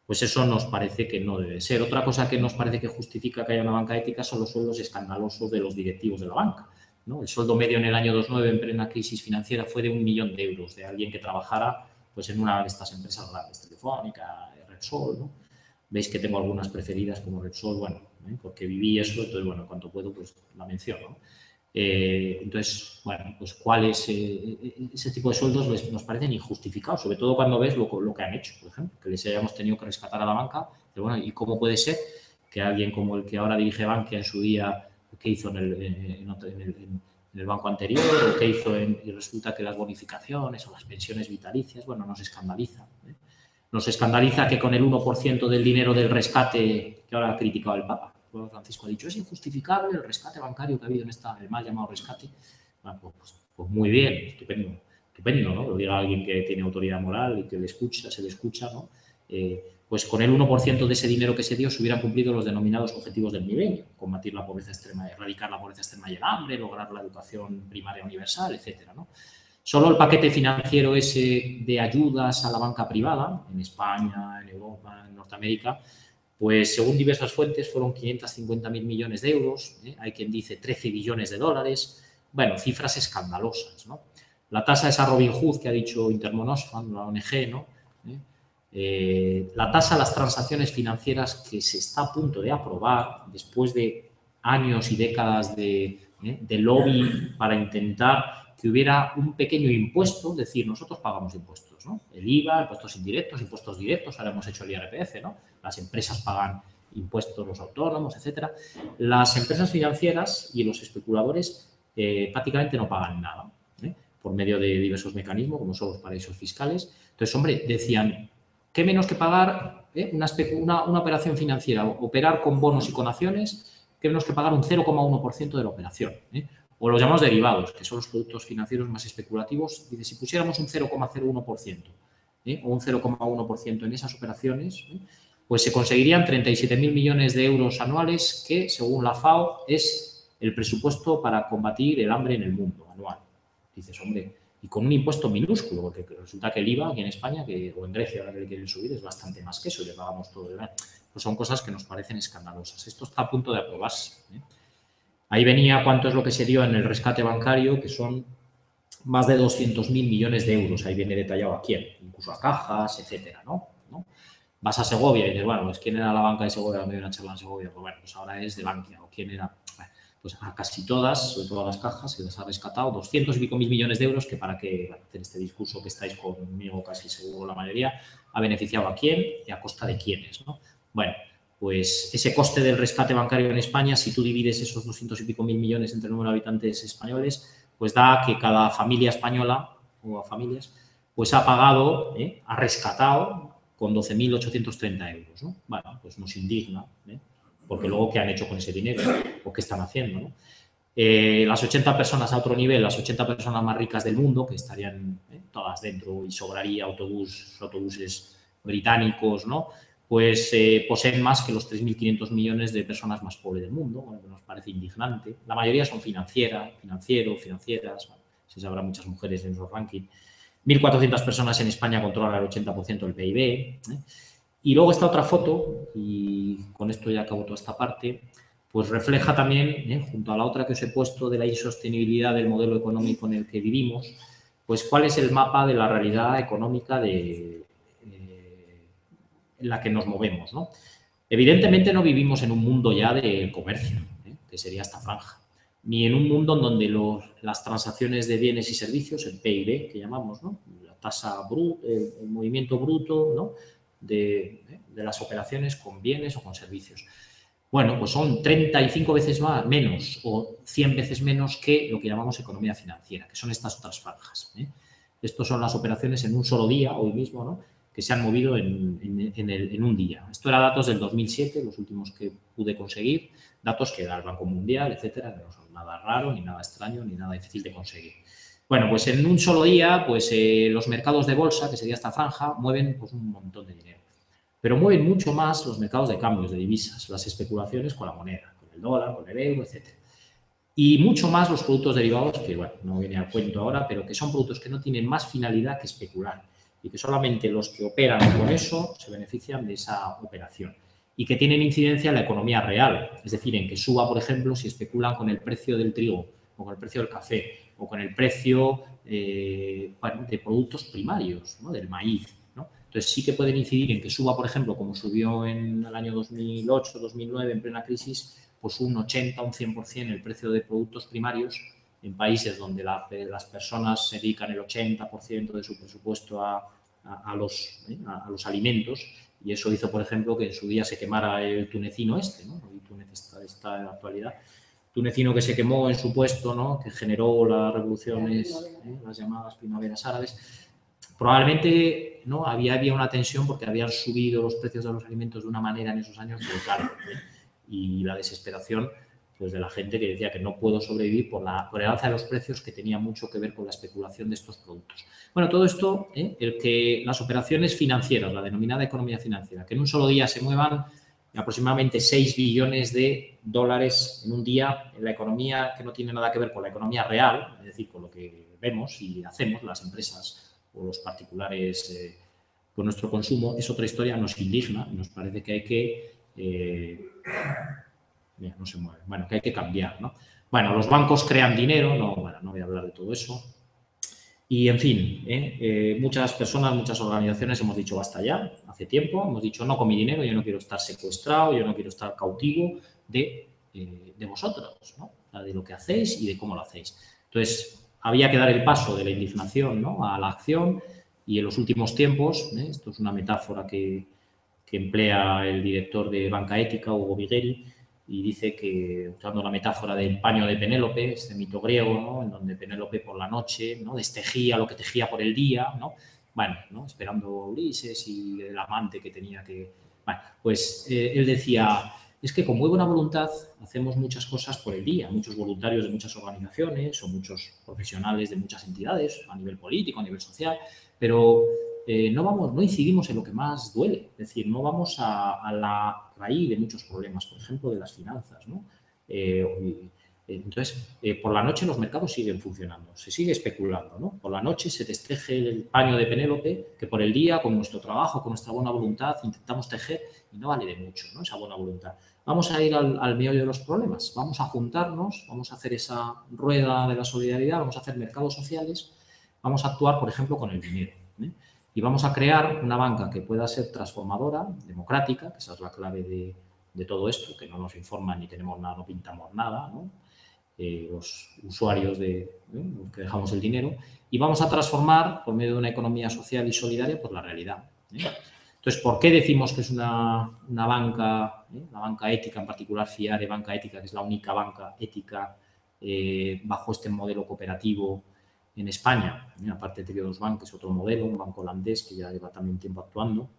Pues eso nos parece que no debe ser. Otra cosa que nos parece que justifica que haya una banca ética son los sueldos escandalosos de los directivos de la banca, ¿no? El sueldo medio en el año 2009, en plena crisis financiera, fue de 1 millón de euros de alguien que trabajara pues, en una de estas empresas grandes, Telefónica, Repsol, ¿no? Veis que tengo algunas preferidas como Repsol, bueno, porque viví eso, entonces, bueno, en cuanto puedo, pues la menciono. Entonces, bueno, pues cuáles ese tipo de sueldos nos parecen injustificados, sobre todo cuando ves lo que han hecho, por ejemplo, que les hayamos tenido que rescatar a la banca, pero bueno, ¿y cómo puede ser que alguien como el que ahora dirige Bankia en su día, qué hizo en el banco anterior, o qué hizo y resulta que las bonificaciones o las pensiones vitalicias, bueno, nos escandaliza, ¿eh? Nos escandaliza que con el 1% del dinero del rescate que ahora ha criticado el Papa, Francisco ha dicho, es injustificable el rescate bancario que ha habido en el mal llamado rescate. Bueno, pues muy bien, estupendo, ¿no? Lo diga alguien que tiene autoridad moral y que se le escucha, ¿no? Pues con el 1% de ese dinero que se dio se hubieran cumplido los denominados objetivos del milenio, combatir la pobreza extrema, erradicar la pobreza extrema y el hambre, lograr la educación primaria universal, etcétera, ¿no? Solo el paquete financiero ese de ayudas a la banca privada, en España, en Europa, en Norteamérica, pues según diversas fuentes fueron 550.000 millones de euros, hay quien dice 13 billones de dólares, bueno, cifras escandalosas, ¿no? La tasa esa Robin Hood que ha dicho Intermon Oxfam, la ONG, ¿no? La tasa a las transacciones financieras que se está a punto de aprobar después de años y décadas de lobby para intentar que hubiera un pequeño impuesto, es decir, nosotros pagamos impuestos, ¿no? El IVA, impuestos indirectos, impuestos directos, ahora hemos hecho el IRPF, ¿no? Las empresas pagan impuestos, los autónomos, etcétera. Las empresas financieras y los especuladores prácticamente no pagan nada, por medio de diversos mecanismos, como son los paraísos fiscales. Entonces, hombre, decían, ¿qué menos que pagar una operación financiera, operar con bonos y con acciones, qué menos que pagar un 0,1% de la operación, o los llamados derivados, que son los productos financieros más especulativos? Dice, si pusiéramos un 0,01% o un 0,1% en esas operaciones, pues se conseguirían 37.000 millones de euros anuales, que, según la FAO, es el presupuesto para combatir el hambre en el mundo anual. Dices, hombre, y con un impuesto minúsculo, porque resulta que el IVA aquí en España, o en Grecia, ahora que le quieren subir, es bastante más que eso y le pagamos todo. Pues son cosas que nos parecen escandalosas. Esto está a punto de aprobarse. Ahí venía cuánto es lo que se dio en el rescate bancario, que son más de 200.000 millones de euros. Ahí viene detallado a quién, incluso a cajas, etcétera, ¿no? Vas a Segovia y dices, bueno, pues ¿quién era la banca de Segovia? Me dio una charla en Segovia. Pues bueno, pues ahora es de Bankia. ¿O quién era? Pues a casi todas, sobre todo a las cajas, se les ha rescatado 200 y pico mil millones de euros, que para que hacer este discurso que estáis conmigo casi seguro la mayoría, ha beneficiado a quién y a costa de quiénes, ¿no? Bueno, pues ese coste del rescate bancario en España, si tú divides esos 200 y pico mil millones entre el número de habitantes españoles, pues da que cada familia española, o familias, pues ha pagado, ha rescatado con 12.830 euros, ¿no? Bueno, pues nos indigna, porque luego, ¿qué han hecho con ese dinero? ¿O qué están haciendo, ¿no? Las 80 personas a otro nivel, las 80 personas más ricas del mundo, que estarían todas dentro y sobraría autobuses británicos, ¿no? Pues poseen más que los 3.500 millones de personas más pobres del mundo, bueno, que nos parece indignante. La mayoría son financieras, bueno, se sabrá muchas mujeres en esos rankings. 1.400 personas en España controlan el 80% del PIB. Y luego esta otra foto, y con esto ya acabo toda esta parte, pues refleja también, junto a la otra que os he puesto de la insostenibilidad del modelo económico en el que vivimos, pues cuál es el mapa de la realidad económica en la que nos movemos, ¿no? Evidentemente no vivimos en un mundo ya de comercio, que sería esta franja, ni en un mundo en donde las transacciones de bienes y servicios, el PIB que llamamos, ¿no? La tasa bruta, el movimiento bruto, ¿no? de las operaciones con bienes o con servicios. Bueno, pues son 35 veces menos o 100 veces menos que lo que llamamos economía financiera, que son estas otras franjas. Estas son las operaciones en un solo día, hoy mismo, ¿no? Que se han movido en un día. Esto era datos del 2007, los últimos que pude conseguir, datos que da el Banco Mundial, etcétera, no son nada raro, ni nada extraño, ni nada difícil de conseguir. Bueno, pues en un solo día, pues los mercados de bolsa, que sería esta franja, mueven pues un montón de dinero. Pero mueven mucho más los mercados de cambios, de divisas, las especulaciones con la moneda, con el dólar, con el euro, etcétera. Y mucho más los productos derivados, que bueno, no viene al cuento ahora, pero que son productos que no tienen más finalidad que especular y que solamente los que operan con eso se benefician de esa operación y que tienen incidencia en la economía real, es decir, en que suba, por ejemplo, si especulan con el precio del trigo o con el precio del café o con el precio de productos primarios, ¿no? Del maíz, ¿no? Entonces sí que pueden incidir en que suba, por ejemplo, como subió en el año 2008, 2009, en plena crisis, pues un 80, un 100% el precio de productos primarios en países donde las personas se dedican el 80% de su presupuesto a los alimentos, y eso hizo, por ejemplo, que en su día se quemara el tunecino ¿no? Y Túnez está en la actualidad. Tunecino que se quemó en su puesto, ¿no? Que generó las revoluciones, las llamadas primaveras árabes. Probablemente ¿no? había una tensión porque habían subido los precios de los alimentos de una manera en esos años brutal, y la desesperación pues, de la gente que decía que no puedo sobrevivir por el alza de los precios, que tenía mucho que ver con la especulación de estos productos. Bueno, todo esto, el que las operaciones financieras, la denominada economía financiera, que en un solo día se muevan aproximadamente 6 billones de dólares en un día en la economía que no tiene nada que ver con la economía real, es decir, con lo que vemos y hacemos las empresas o los particulares con nuestro consumo, es otra historia, nos indigna, nos parece que hay que... no se mueve. Bueno, que hay que cambiar, ¿no? Bueno, los bancos crean dinero, no voy a hablar de todo eso. Y, en fin, muchas personas, muchas organizaciones hemos dicho basta ya, hace tiempo, hemos dicho no con mi dinero, yo no quiero estar secuestrado, yo no quiero estar cautivo de vosotros, ¿no? De lo que hacéis y de cómo lo hacéis. Entonces, había que dar el paso de la indignación, ¿no? A la acción, y en los últimos tiempos, esto es una metáfora que emplea el director de Banca Ética, Hugo Bigueri, y dice que, usando la metáfora del paño de Penélope, este mito griego, ¿no? En donde Penélope por la noche, ¿no? Destejía lo que tejía por el día, ¿no? Bueno, ¿no? Esperando a Ulises y el amante que tenía que... Bueno, pues él decía, es que con muy buena voluntad hacemos muchas cosas por el día, muchos voluntarios de muchas organizaciones o muchos profesionales de muchas entidades a nivel político, a nivel social, pero no incidimos en lo que más duele, es decir, no vamos a la raíz de muchos problemas, por ejemplo, de las finanzas, ¿no? Entonces, por la noche los mercados siguen funcionando, se sigue especulando, ¿no? Por la noche se desteje el paño de Penélope que por el día, con nuestro trabajo, con nuestra buena voluntad, intentamos tejer, y no vale de mucho, ¿no? Esa buena voluntad. Vamos a ir al meollo de los problemas, vamos a juntarnos, vamos a hacer esa rueda de la solidaridad, vamos a hacer mercados sociales, vamos a actuar, por ejemplo, con el dinero, ¿eh? Y vamos a crear una banca que pueda ser transformadora, democrática, que esa es la clave de todo esto, que no nos informan ni tenemos nada, no pintamos nada, ¿no? Los usuarios que dejamos el dinero, y vamos a transformar, por medio de una economía social y solidaria, pues la realidad, ¿eh? Entonces, ¿por qué decimos que es una banca, la banca ética, en particular FIARE Banca Ética, que es la única banca ética bajo este modelo cooperativo en España? Aparte de Triodos Bank, que es otro modelo, un banco holandés que ya lleva también tiempo actuando,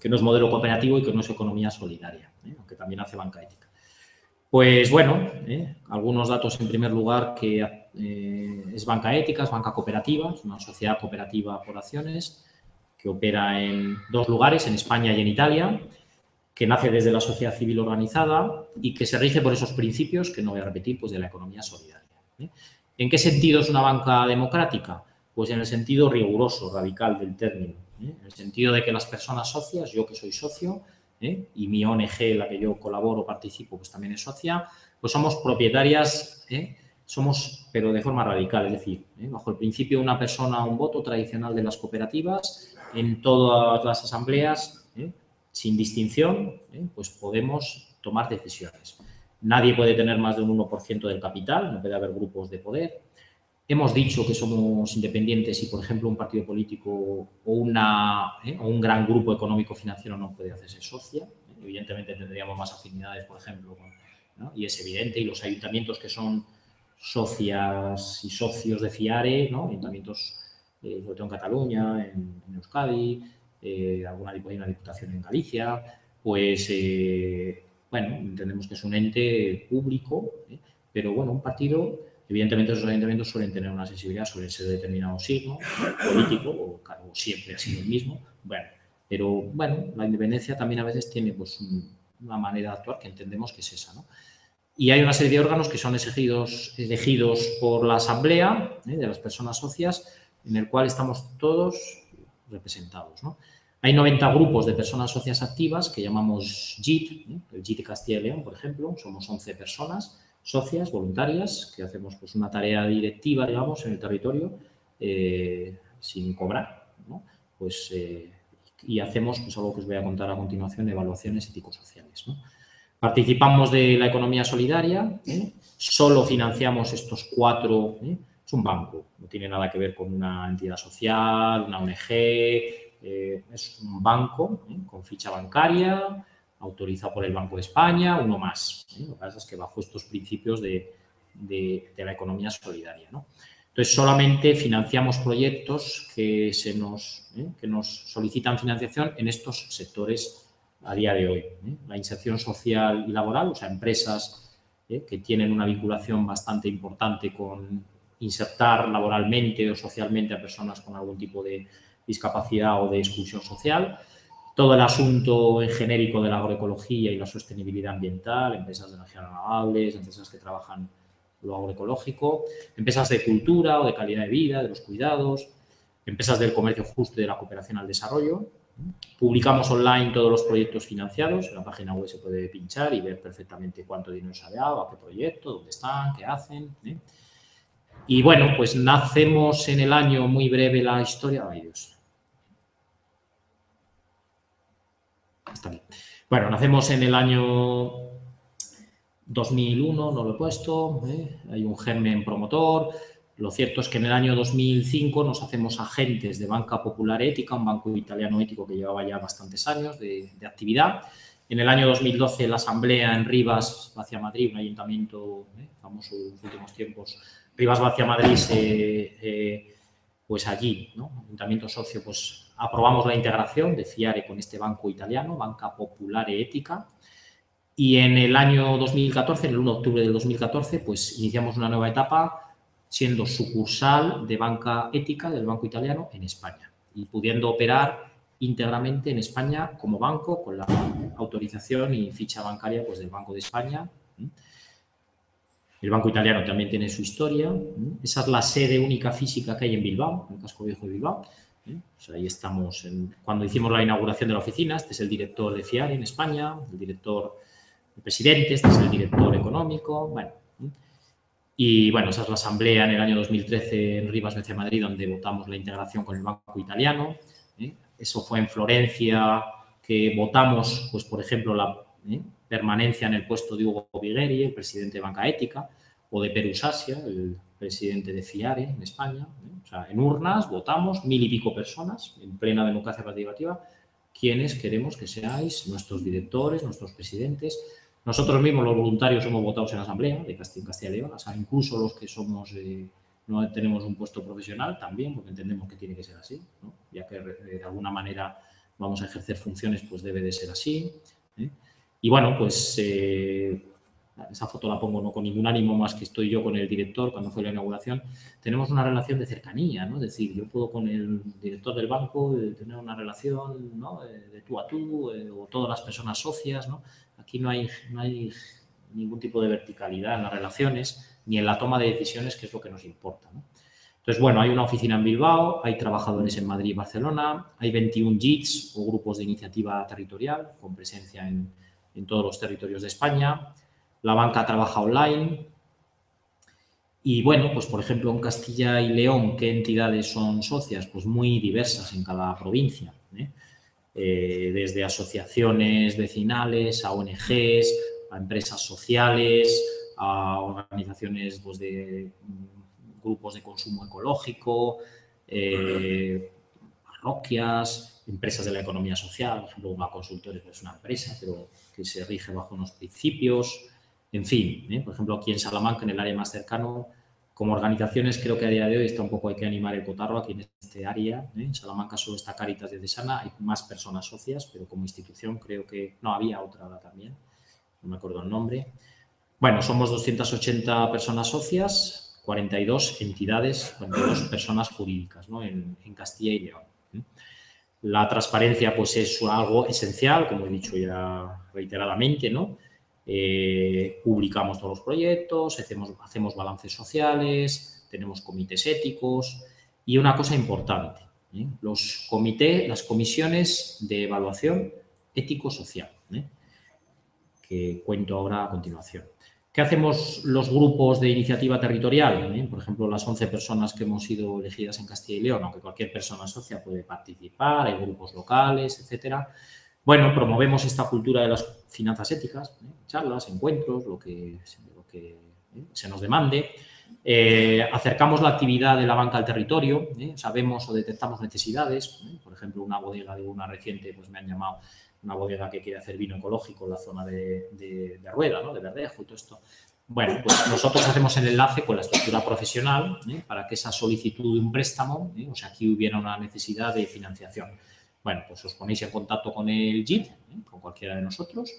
que no es modelo cooperativo y que no es economía solidaria, aunque también hace banca ética. Pues bueno, algunos datos en primer lugar, que es banca ética, es banca cooperativa, es una sociedad cooperativa por acciones que opera en 2 lugares, en España y en Italia, que nace desde la sociedad civil organizada y que se rige por esos principios, que no voy a repetir, pues de la economía solidaria. ¿En qué sentido es una banca democrática? Pues en el sentido riguroso, radical del término, en el sentido de que las personas socias, yo que soy socio, y mi ONG, la que yo colaboro, participo, pues también es socia, pues somos propietarias, pero de forma radical, es decir, bajo el principio una persona, un voto tradicional de las cooperativas, en todas las asambleas, sin distinción, pues podemos tomar decisiones. Nadie puede tener más de un 1% del capital, no puede haber grupos de poder. Hemos dicho que somos independientes y, por ejemplo, un partido político o un gran grupo económico-financiero no puede hacerse socia. Evidentemente tendríamos más afinidades, por ejemplo, ¿no? Y es evidente, y los ayuntamientos que son socias y socios de FIARE, ¿no? Ayuntamientos, sobre todo en Cataluña, en Euskadi, alguna diputación en Galicia, pues, bueno, entendemos que es un ente público, pero, bueno, un partido, evidentemente esos ayuntamientos suelen tener una sensibilidad, suelen ser de determinado signo político, o siempre ha sido el mismo, bueno, pero, bueno, la independencia también a veces tiene, pues, una manera de actuar que entendemos que es esa, ¿no? Y hay una serie de órganos que son elegidos por la asamblea, de las personas socias, en el cual estamos todos, representados, ¿no? Hay 90 grupos de personas socias activas que llamamos JIT, el JIT de Castilla y León, por ejemplo, somos 11 personas socias, voluntarias, que hacemos pues, una tarea directiva, digamos, en el territorio, sin cobrar, ¿no? Pues, y hacemos pues, algo que os voy a contar a continuación, evaluaciones ético-sociales, ¿no? Participamos de la economía solidaria, solo financiamos estos 4, es un banco, no tiene nada que ver con una entidad social, una ONG, es un banco con ficha bancaria, autorizado por el Banco de España, uno más. Lo que pasa es que bajo estos principios de la economía solidaria, ¿no? Entonces, solamente financiamos proyectos que nos solicitan financiación en estos sectores a día de hoy. La inserción social y laboral, o sea, empresas que tienen una vinculación bastante importante con insertar laboralmente o socialmente a personas con algún tipo de discapacidad o de exclusión social. Todo el asunto en genérico de la agroecología y la sostenibilidad ambiental, empresas de energías renovables, empresas que trabajan lo agroecológico, empresas de cultura o de calidad de vida, de los cuidados, empresas del comercio justo y de la cooperación al desarrollo. Publicamos online todos los proyectos financiados, en la página web se puede pinchar y ver perfectamente cuánto dinero se ha dado, a qué proyecto, dónde están, qué hacen. Y bueno, pues nacemos en el año, muy breve la historia, ay Dios. Está bien. Bueno, nacemos en el año 2001, no lo he puesto, hay un germen promotor. Lo cierto es que en el año 2005 nos hacemos agentes de Banca Popular Ética, un banco italiano ético que llevaba ya bastantes años de actividad. En el año 2012 la asamblea en Rivas, Vacia Madrid, un ayuntamiento famoso en los últimos tiempos, Rivas Vacia Madrid, pues allí, ¿no? Ayuntamiento socio, pues aprobamos la integración de FIARE con este banco italiano, Banca Popular Ética. Y en el año 2014, en el 1 de octubre del 2014, pues iniciamos una nueva etapa siendo sucursal de banca ética del Banco Italiano en España y pudiendo operar íntegramente en España como banco con la autorización y ficha bancaria pues, del Banco de España. El Banco Italiano también tiene su historia. Esa es la sede única física que hay en Bilbao, en el casco viejo de Bilbao. Pues ahí estamos cuando hicimos la inauguración de la oficina. Este es el director de FIARE en España, el presidente, este es el director económico, bueno. Y bueno, esa es la asamblea en el año 2013 en Rivas Vacia Madrid, donde votamos la integración con el Banco Italiano. Eso fue en Florencia, que votamos, pues por ejemplo, la permanencia en el puesto de Hugo Bigueri, el presidente de Banca Ética, o de Perus Asia, el presidente de FIARE en España. O sea, en urnas votamos 1000 y pico personas, en plena democracia participativa, quienes queremos que seáis nuestros directores, nuestros presidentes. Nosotros mismos, los voluntarios, somos votados en la Asamblea de Castilla y León, o sea, incluso los que somos, no tenemos un puesto profesional también, porque entendemos que tiene que ser así, ¿no? Ya que de alguna manera vamos a ejercer funciones, pues debe de ser así. Y bueno, pues esa foto la pongo no con ningún ánimo más que estoy yo con el director cuando fue la inauguración. Tenemos una relación de cercanía, ¿no? Es decir, yo puedo con el director del banco tener una relación, ¿no? De tú a tú, o todas las personas socias, ¿no? Aquí no hay ningún tipo de verticalidad en las relaciones ni en la toma de decisiones, que es lo que nos importa, ¿no? Entonces, bueno, hay una oficina en Bilbao, hay trabajadores en Madrid y Barcelona, hay 21 JITs o grupos de iniciativa territorial con presencia en todos los territorios de España. La banca trabaja online. Y bueno, pues por ejemplo en Castilla y León, ¿qué entidades son socias? Pues muy diversas en cada provincia, desde asociaciones vecinales, a ONGs, a empresas sociales, a organizaciones pues, de grupos de consumo ecológico, parroquias, empresas de la economía social. Por ejemplo, una consultora es una empresa, pero que se rige bajo unos principios. En fin, por ejemplo, aquí en Salamanca, en el área más cercano, como organizaciones, creo que a día de hoy está un poco hay que animar el cotarro aquí en este área. En Salamanca solo está Cáritas Diocesana, hay más personas socias, pero como institución creo que no había otra también, no me acuerdo el nombre. Bueno, somos 280 personas socias, 42 entidades, 42 personas jurídicas, ¿no? en Castilla y León. La transparencia pues es algo esencial, como he dicho ya reiteradamente, ¿no? Publicamos todos los proyectos, hacemos balances sociales, tenemos comités éticos y una cosa importante, Los comités, las comisiones de evaluación ético-social, que cuento ahora a continuación. ¿Qué hacemos los grupos de iniciativa territorial? Por ejemplo, las 11 personas que hemos sido elegidas en Castilla y León, aunque cualquier persona socia puede participar, hay grupos locales, etcétera. Bueno, promovemos esta cultura de las finanzas éticas, charlas, encuentros, lo que se nos demande. Acercamos la actividad de la banca al territorio, sabemos o detectamos necesidades. Por ejemplo, una bodega de una reciente, pues me han llamado, una bodega que quiere hacer vino ecológico en la zona de Rueda, ¿no? De Verdejo y todo esto. Bueno, pues nosotros hacemos el enlace con la estructura profesional para que esa solicitud de un préstamo, o sea, aquí hubiera una necesidad de financiación. Bueno, pues os ponéis en contacto con el JIT, con cualquiera de nosotros,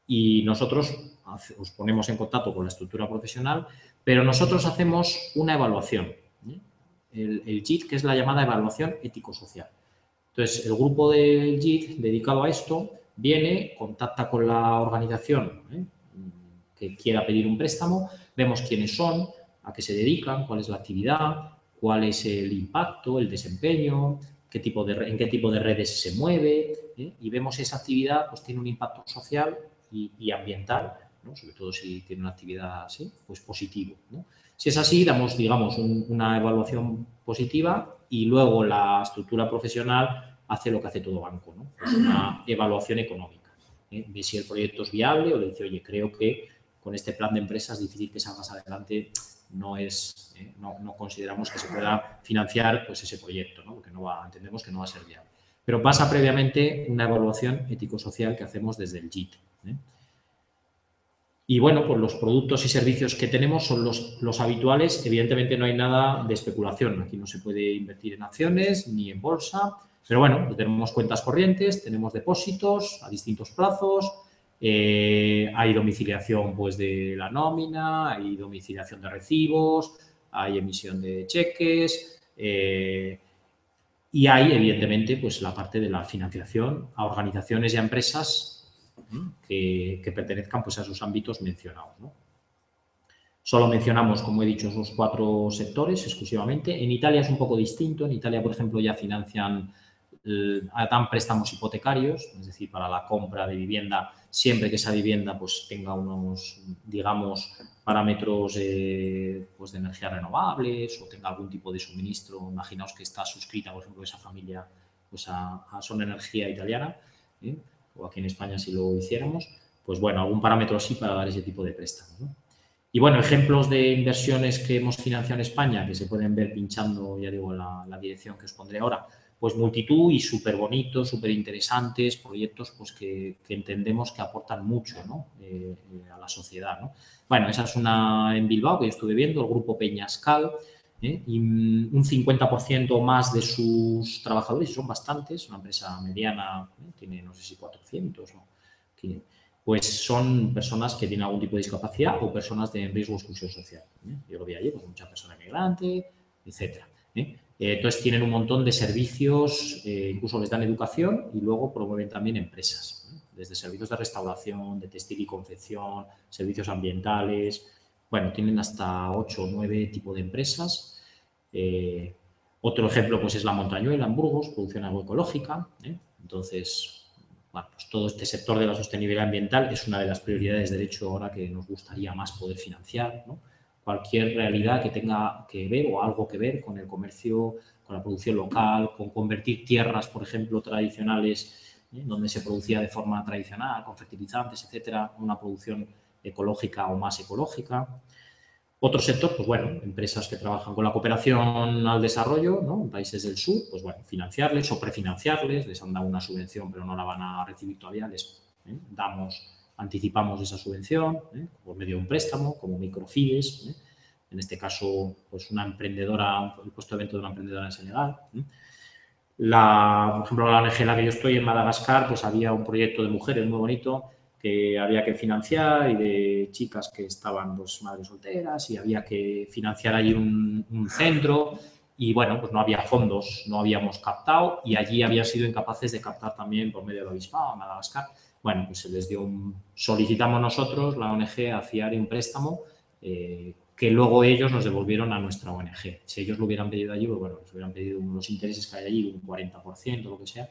y nosotros os ponemos en contacto con la estructura profesional, pero nosotros hacemos una evaluación, el JIT, que es la llamada evaluación ético-social. Entonces, el grupo del JIT dedicado a esto viene, contacta con la organización que quiera pedir un préstamo, vemos quiénes son, a qué se dedican, cuál es la actividad, cuál es el impacto, el desempeño, en qué tipo de redes se mueve, y vemos si esa actividad pues, tiene un impacto social y ambiental, ¿no? Sobre todo si tiene una actividad así, pues positivo, ¿no? Si es así, damos, digamos, una evaluación positiva y luego la estructura profesional hace lo que hace todo banco, ¿no? Pues una evaluación económica. Ve si el proyecto es viable o le dice, oye, creo que con este plan de empresa es difícil que salgas adelante, no consideramos que se pueda financiar pues, ese proyecto, ¿no? Porque entendemos que no va a ser viable. Pero pasa previamente una evaluación ético-social que hacemos desde el JIT. Y bueno, pues los productos y servicios que tenemos son los habituales. Evidentemente no hay nada de especulación. Aquí no se puede invertir en acciones ni en bolsa. Pero bueno, tenemos cuentas corrientes, tenemos depósitos a distintos plazos. Hay domiciliación pues, de la nómina, hay domiciliación de recibos, hay emisión de cheques. Y hay, evidentemente, pues la parte de la financiación a organizaciones y a empresas que pertenezcan pues, a esos ámbitos mencionados, ¿no? Solo mencionamos, como he dicho, esos 4 sectores exclusivamente. En Italia es un poco distinto. En Italia, por ejemplo, ya dan préstamos hipotecarios, es decir, para la compra de vivienda, siempre que esa vivienda pues, tenga unos, digamos, parámetros pues, de energías renovables o tenga algún tipo de suministro. Imaginaos que está suscrita, por ejemplo, esa familia pues, a Son Energía italiana, o aquí en España si lo hiciéramos, pues bueno, algún parámetro así para dar ese tipo de préstamos, ¿no? Y bueno, ejemplos de inversiones que hemos financiado en España, que se pueden ver pinchando, ya digo, la dirección que os pondré ahora, pues multitud y súper bonitos, súper interesantes, proyectos pues que entendemos que aportan mucho, ¿no? A la sociedad, ¿no? Bueno, esa es una en Bilbao que yo estuve viendo, el grupo Peñascal, y un 50% más de sus trabajadores, y son bastantes, una empresa mediana, tiene no sé si 400 o 500, pues son personas que tienen algún tipo de discapacidad o personas de riesgo de exclusión social. Yo lo vi allí, pues mucha persona migrante, etcétera. Entonces tienen un montón de servicios, incluso les dan educación y luego promueven también empresas, desde servicios de restauración, de textil y confección, servicios ambientales. Bueno, tienen hasta 8 o 9 tipos de empresas. Otro ejemplo pues es la Montañuela en Burgos, producción agroecológica. Entonces, bueno, pues todo este sector de la sostenibilidad ambiental es una de las prioridades, de hecho, ahora que nos gustaría más poder financiar, ¿no? Cualquier realidad que tenga que ver o algo que ver con el comercio, con la producción local, con convertir tierras, por ejemplo, tradicionales, donde se producía de forma tradicional, con fertilizantes, etcétera, una producción ecológica o más ecológica. Otro sector, pues bueno, empresas que trabajan con la cooperación al desarrollo, ¿no? En países del sur, pues bueno, financiarles o prefinanciarles, les han dado una subvención pero no la van a recibir todavía, anticipamos esa subvención por medio de un préstamo, como microfides, en este caso, pues una emprendedora, el puesto de venta de una emprendedora en Senegal. Por ejemplo, la ONG en la que yo estoy en Madagascar, pues había un proyecto de mujeres muy bonito que había que financiar y de chicas que estaban pues madres solteras y había que financiar ahí un centro y bueno, pues no había fondos, no habíamos captado y allí habían sido incapaces de captar también por medio del obispado a Madagascar. Bueno, pues se les dio solicitamos nosotros, la ONG, a FIARE un préstamo que luego ellos nos devolvieron a nuestra ONG. Si ellos lo hubieran pedido allí, pues bueno, les hubieran pedido los intereses que hay allí, un 40%, lo que sea,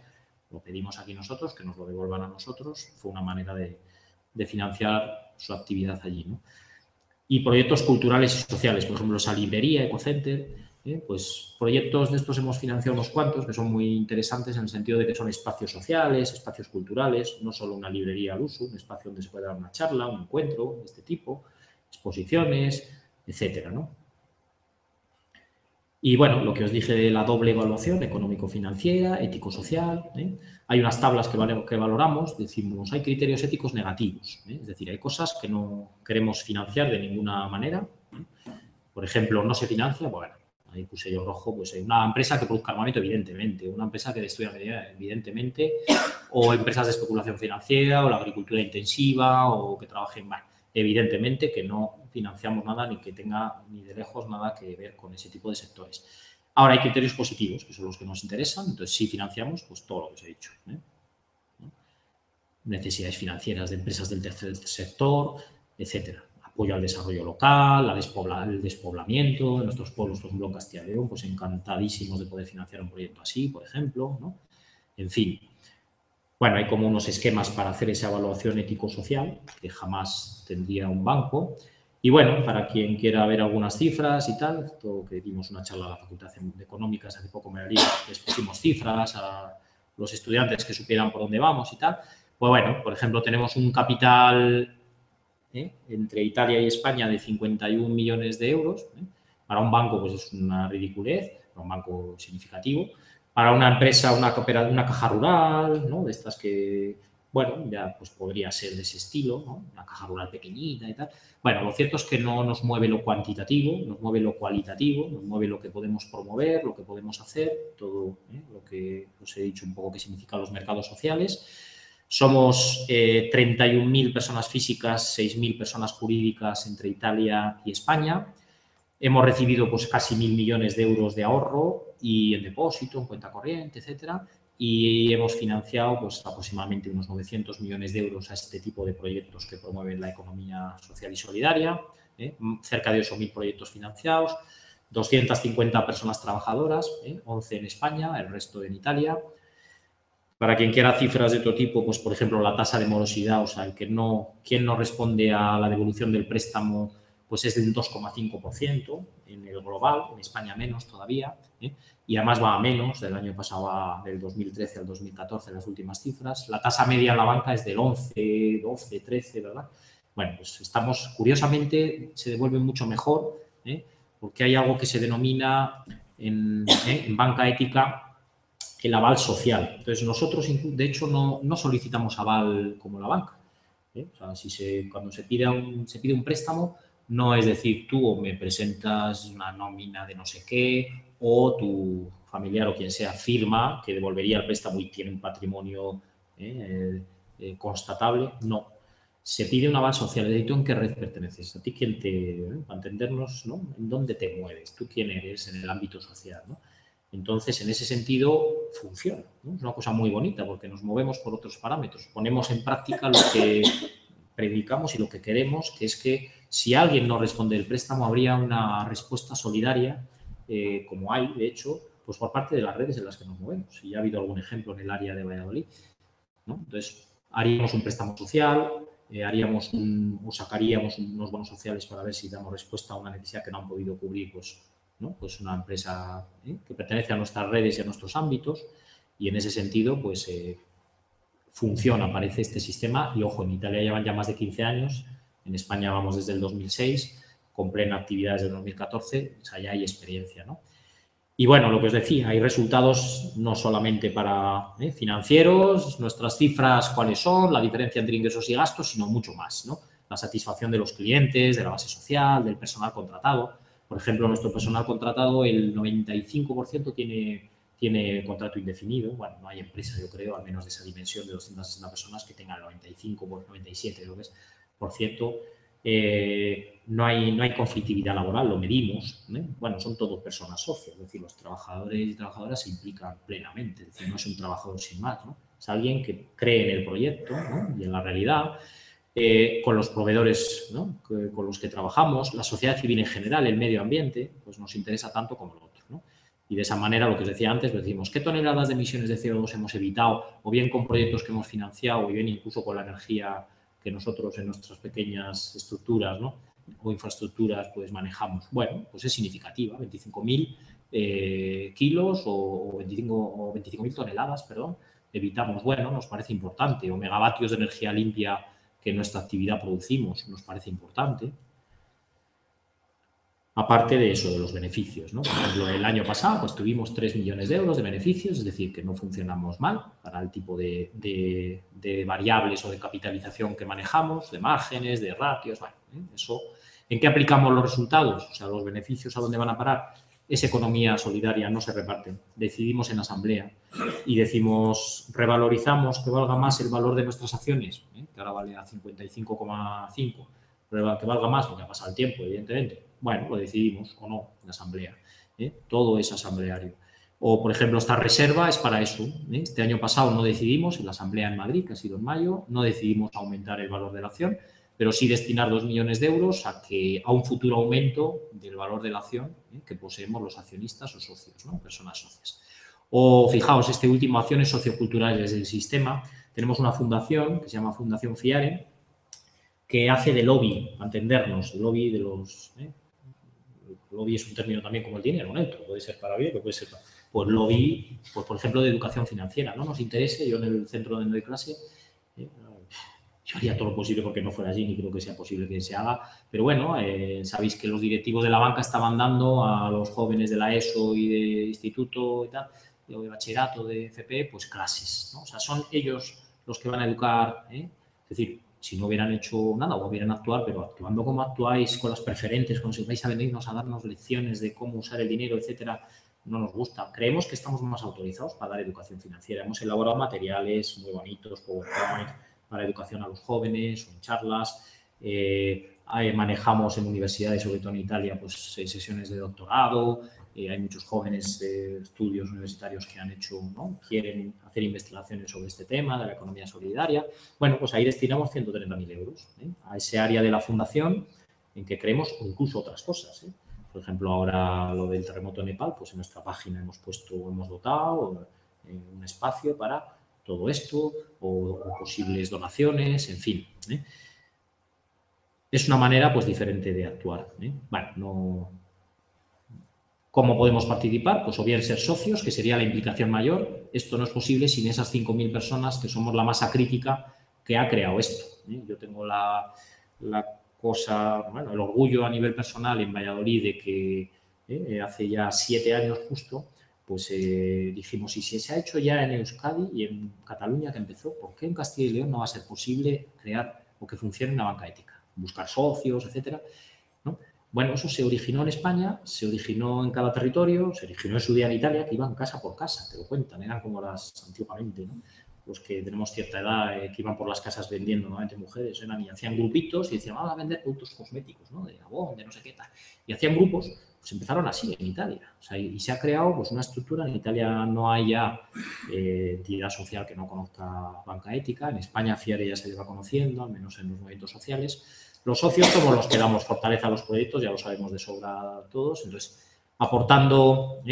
lo pedimos aquí nosotros, que nos lo devuelvan a nosotros. Fue una manera de financiar su actividad allí, ¿no? Y proyectos culturales y sociales, por ejemplo, esa librería, Ecocenter, pues proyectos de estos hemos financiado unos cuantos que son muy interesantes en el sentido de que son espacios sociales, espacios culturales, no solo una librería al uso, un espacio donde se puede dar una charla, un encuentro de este tipo, exposiciones, etcétera, ¿no? Y bueno, lo que os dije de la doble evaluación, económico-financiera, ético-social, hay unas tablas que valoramos, decimos, hay criterios éticos negativos, es decir, hay cosas que no queremos financiar de ninguna manera. Por ejemplo, no se financia, bueno, ahí puse yo rojo, pues una empresa que produzca armamento, evidentemente, una empresa que destruya media, evidentemente, o empresas de especulación financiera, o la agricultura intensiva, o que trabajen mal. Evidentemente que no financiamos nada ni que tenga ni de lejos nada que ver con ese tipo de sectores. Ahora hay criterios positivos, que son los que nos interesan, entonces sí financiamos pues todo lo que os he dicho. Necesidades financieras de empresas del tercer sector, etcétera. Apoyo al desarrollo local, el despoblamiento de nuestros pueblos, por ejemplo, en Castilla y León, pues encantadísimos de poder financiar un proyecto así, por ejemplo, ¿no? En fin. Bueno, hay como unos esquemas para hacer esa evaluación ético-social que jamás tendría un banco. Y bueno, para quien quiera ver algunas cifras y tal, todo que dimos una charla a la Facultad de Económicas hace poco, les pusimos cifras a los estudiantes que supieran por dónde vamos y tal. Pues bueno, por ejemplo, tenemos un capital entre Italia y España de 51 millones de euros. Para un banco pues es una ridiculez, para un banco significativo. Para una empresa, una caja rural, ¿no? De estas que, bueno, ya pues podría ser de ese estilo, ¿no? Una caja rural pequeñita y tal. Bueno, lo cierto es que no nos mueve lo cuantitativo, nos mueve lo cualitativo, nos mueve lo que podemos promover, lo que podemos hacer, todo lo que os he dicho un poco que significan los mercados sociales. Somos 31.000 personas físicas, 6.000 personas jurídicas entre Italia y España. Hemos recibido pues casi 1.000 millones de euros de ahorro y en depósito, en cuenta corriente, etcétera, y hemos financiado pues aproximadamente unos 900 millones de euros a este tipo de proyectos que promueven la economía social y solidaria, cerca de 8.000 proyectos financiados, 250 personas trabajadoras, 11 en España, el resto en Italia. Para quien quiera cifras de otro tipo, pues por ejemplo la tasa de morosidad, o sea, quien no responde a la devolución del préstamo, pues es del 2,5% en el global, en España menos todavía, y además va a menos, del año pasado del 2013 al 2014 las últimas cifras. La tasa media en la banca es del 11, 12, 13, ¿verdad? Bueno, pues estamos, curiosamente, se devuelve mucho mejor, porque hay algo que se denomina en banca ética el aval social. Entonces, nosotros, de hecho, no solicitamos aval como la banca. O sea, cuando se pide un préstamo, no es decir, tú o me presentas una nómina de no sé qué, o tu familiar o quien sea firma que devolvería el préstamo y tiene un patrimonio constatable. No. Se pide un aval social. ¿Y tú en qué red perteneces? ¿A ti quién para entendernos, ¿no? ¿En dónde te mueves? ¿Tú quién eres en el ámbito social, ¿no? Entonces, en ese sentido, funciona, ¿no? Es una cosa muy bonita porque nos movemos por otros parámetros. Ponemos en práctica lo que predicamos y lo que queremos, que es que si alguien no responde el préstamo, habría una respuesta solidaria, como hay, de hecho, pues por parte de las redes en las que nos movemos. Y ya ha habido algún ejemplo en el área de Valladolid, ¿no? Entonces, haríamos un préstamo social, sacaríamos unos bonos sociales para ver si damos respuesta a una necesidad que no han podido cubrir, ¿no? Pues una empresa que pertenece a nuestras redes y a nuestros ámbitos, y en ese sentido pues funciona, parece este sistema. Y ojo, en Italia llevan ya más de 15 años, en España vamos desde el 2006, con plena actividad desde el 2014, o sea, ya hay experiencia, ¿no? Y bueno, lo que os decía, hay resultados no solamente para financieros, nuestras cifras cuáles son, la diferencia entre ingresos y gastos, sino mucho más, ¿no? La satisfacción de los clientes, de la base social, del personal contratado. Por ejemplo, nuestro personal contratado, el 95% tiene contrato indefinido. Bueno, no hay empresa, yo creo, al menos de esa dimensión de 260 personas que tenga el 95, 97, creo que es, por ciento. No hay conflictividad laboral, lo medimos. Bueno, son todos personas socias, es decir, los trabajadores y trabajadoras se implican plenamente, es decir, no es un trabajador sin más, ¿no? Es alguien que cree en el proyecto, ¿no? Y en la realidad, con los proveedores, ¿no?, con los que trabajamos, la sociedad civil en general, el medio ambiente, pues nos interesa tanto como lo otro, ¿no? Y de esa manera, lo que os decía antes, pues decimos qué toneladas de emisiones de CO2 hemos evitado, o bien con proyectos que hemos financiado, o bien incluso con la energía que nosotros en nuestras pequeñas estructuras, ¿no?, o infraestructuras pues manejamos. Bueno, pues es significativa, 25.000 kilos o 25.000 toneladas, perdón, evitamos. Bueno, nos parece importante. O megavatios de energía limpia que en nuestra actividad producimos, nos parece importante. Aparte de eso, de los beneficios, ¿no? Por ejemplo, el año pasado pues tuvimos 3 millones de euros de beneficios, es decir, que no funcionamos mal para el tipo de variables o de capitalización que manejamos, de márgenes, de ratios, bueno, eso. ¿En qué aplicamos los resultados? O sea, los beneficios, ¿a dónde van a parar? Es economía solidaria, no se reparten. Decidimos en asamblea y decimos, revalorizamos que valga más el valor de nuestras acciones, que ahora vale a 55,5, que valga más porque ha pasado el tiempo, evidentemente. Bueno, lo decidimos o no en asamblea. Todo es asambleario. O, por ejemplo, esta reserva es para eso. Este año pasado no decidimos, en la asamblea en Madrid, que ha sido en mayo, no decidimos aumentar el valor de la acción, pero sí destinar 2 millones de euros a un futuro aumento del valor de la acción que poseemos los accionistas o socios, ¿no?, personas socias. O, fijaos, este último, acciones socioculturales del sistema, tenemos una fundación que se llama Fundación FIARE, que hace de lobby, para entendernos, el lobby de los... lobby es un término también como el dinero, neutro, puede ser para bien o puede ser para... Pues lobby, pues por ejemplo, de educación financiera, ¿no? Nos interese, yo en el centro donde doy clase, yo haría todo lo posible porque no fuera allí, ni creo que sea posible que se haga, pero bueno, sabéis que los directivos de la banca estaban dando a los jóvenes de la ESO y de instituto y tal, o de bachillerato, de FP, pues clases, ¿no? O sea, son ellos los que van a educar, Es decir, si no hubieran hecho nada o hubieran actuado, pero actuando como actuáis, con las preferentes, como si vais a venirnos a darnos lecciones de cómo usar el dinero, etcétera, no nos gusta. Creemos que estamos más autorizados para dar educación financiera. Hemos elaborado materiales muy bonitos, PowerPoint, para educación a los jóvenes o en charlas. Manejamos en universidades, sobre todo en Italia, pues sesiones de doctorado. Hay muchos jóvenes de estudios universitarios que han hecho, ¿no?, quieren hacer investigaciones sobre este tema de la economía solidaria. Bueno, pues ahí destinamos 130.000 euros a ese área de la fundación en que creemos, o incluso otras cosas. Por ejemplo, ahora lo del terremoto en Nepal, pues en nuestra página hemos dotado un espacio para todo esto o posibles donaciones, en fin. Es una manera pues diferente de actuar. Bueno, no... ¿Cómo podemos participar? Pues o bien ser socios, que sería la implicación mayor. Esto no es posible sin esas 5.000 personas que somos la masa crítica que ha creado esto. Yo tengo la cosa, bueno, el orgullo a nivel personal en Valladolid de que hace ya 7 años justo, pues dijimos, y si se ha hecho ya en Euskadi y en Cataluña que empezó, ¿por qué en Castilla y León no va a ser posible crear o que funcione una banca ética? Buscar socios, etcétera, ¿no? Bueno, eso se originó en España, se originó en cada territorio, se originó en su día en Italia, que iban casa por casa, te lo cuentan, eran como las antiguamente, ¿no? Los que tenemos cierta edad, que iban por las casas vendiendo, normalmente mujeres, y hacían grupitos y decían, vamos a vender productos cosméticos, ¿no?, de jabón, de no sé qué tal. Y hacían grupos, pues empezaron así en Italia. O sea, y se ha creado pues una estructura. En Italia no hay ya entidad social que no conozca banca ética. En España FIARE ya se lleva conociendo, al menos en los movimientos sociales. Los socios somos los que damos fortaleza a los proyectos, ya lo sabemos de sobra todos. Entonces, aportando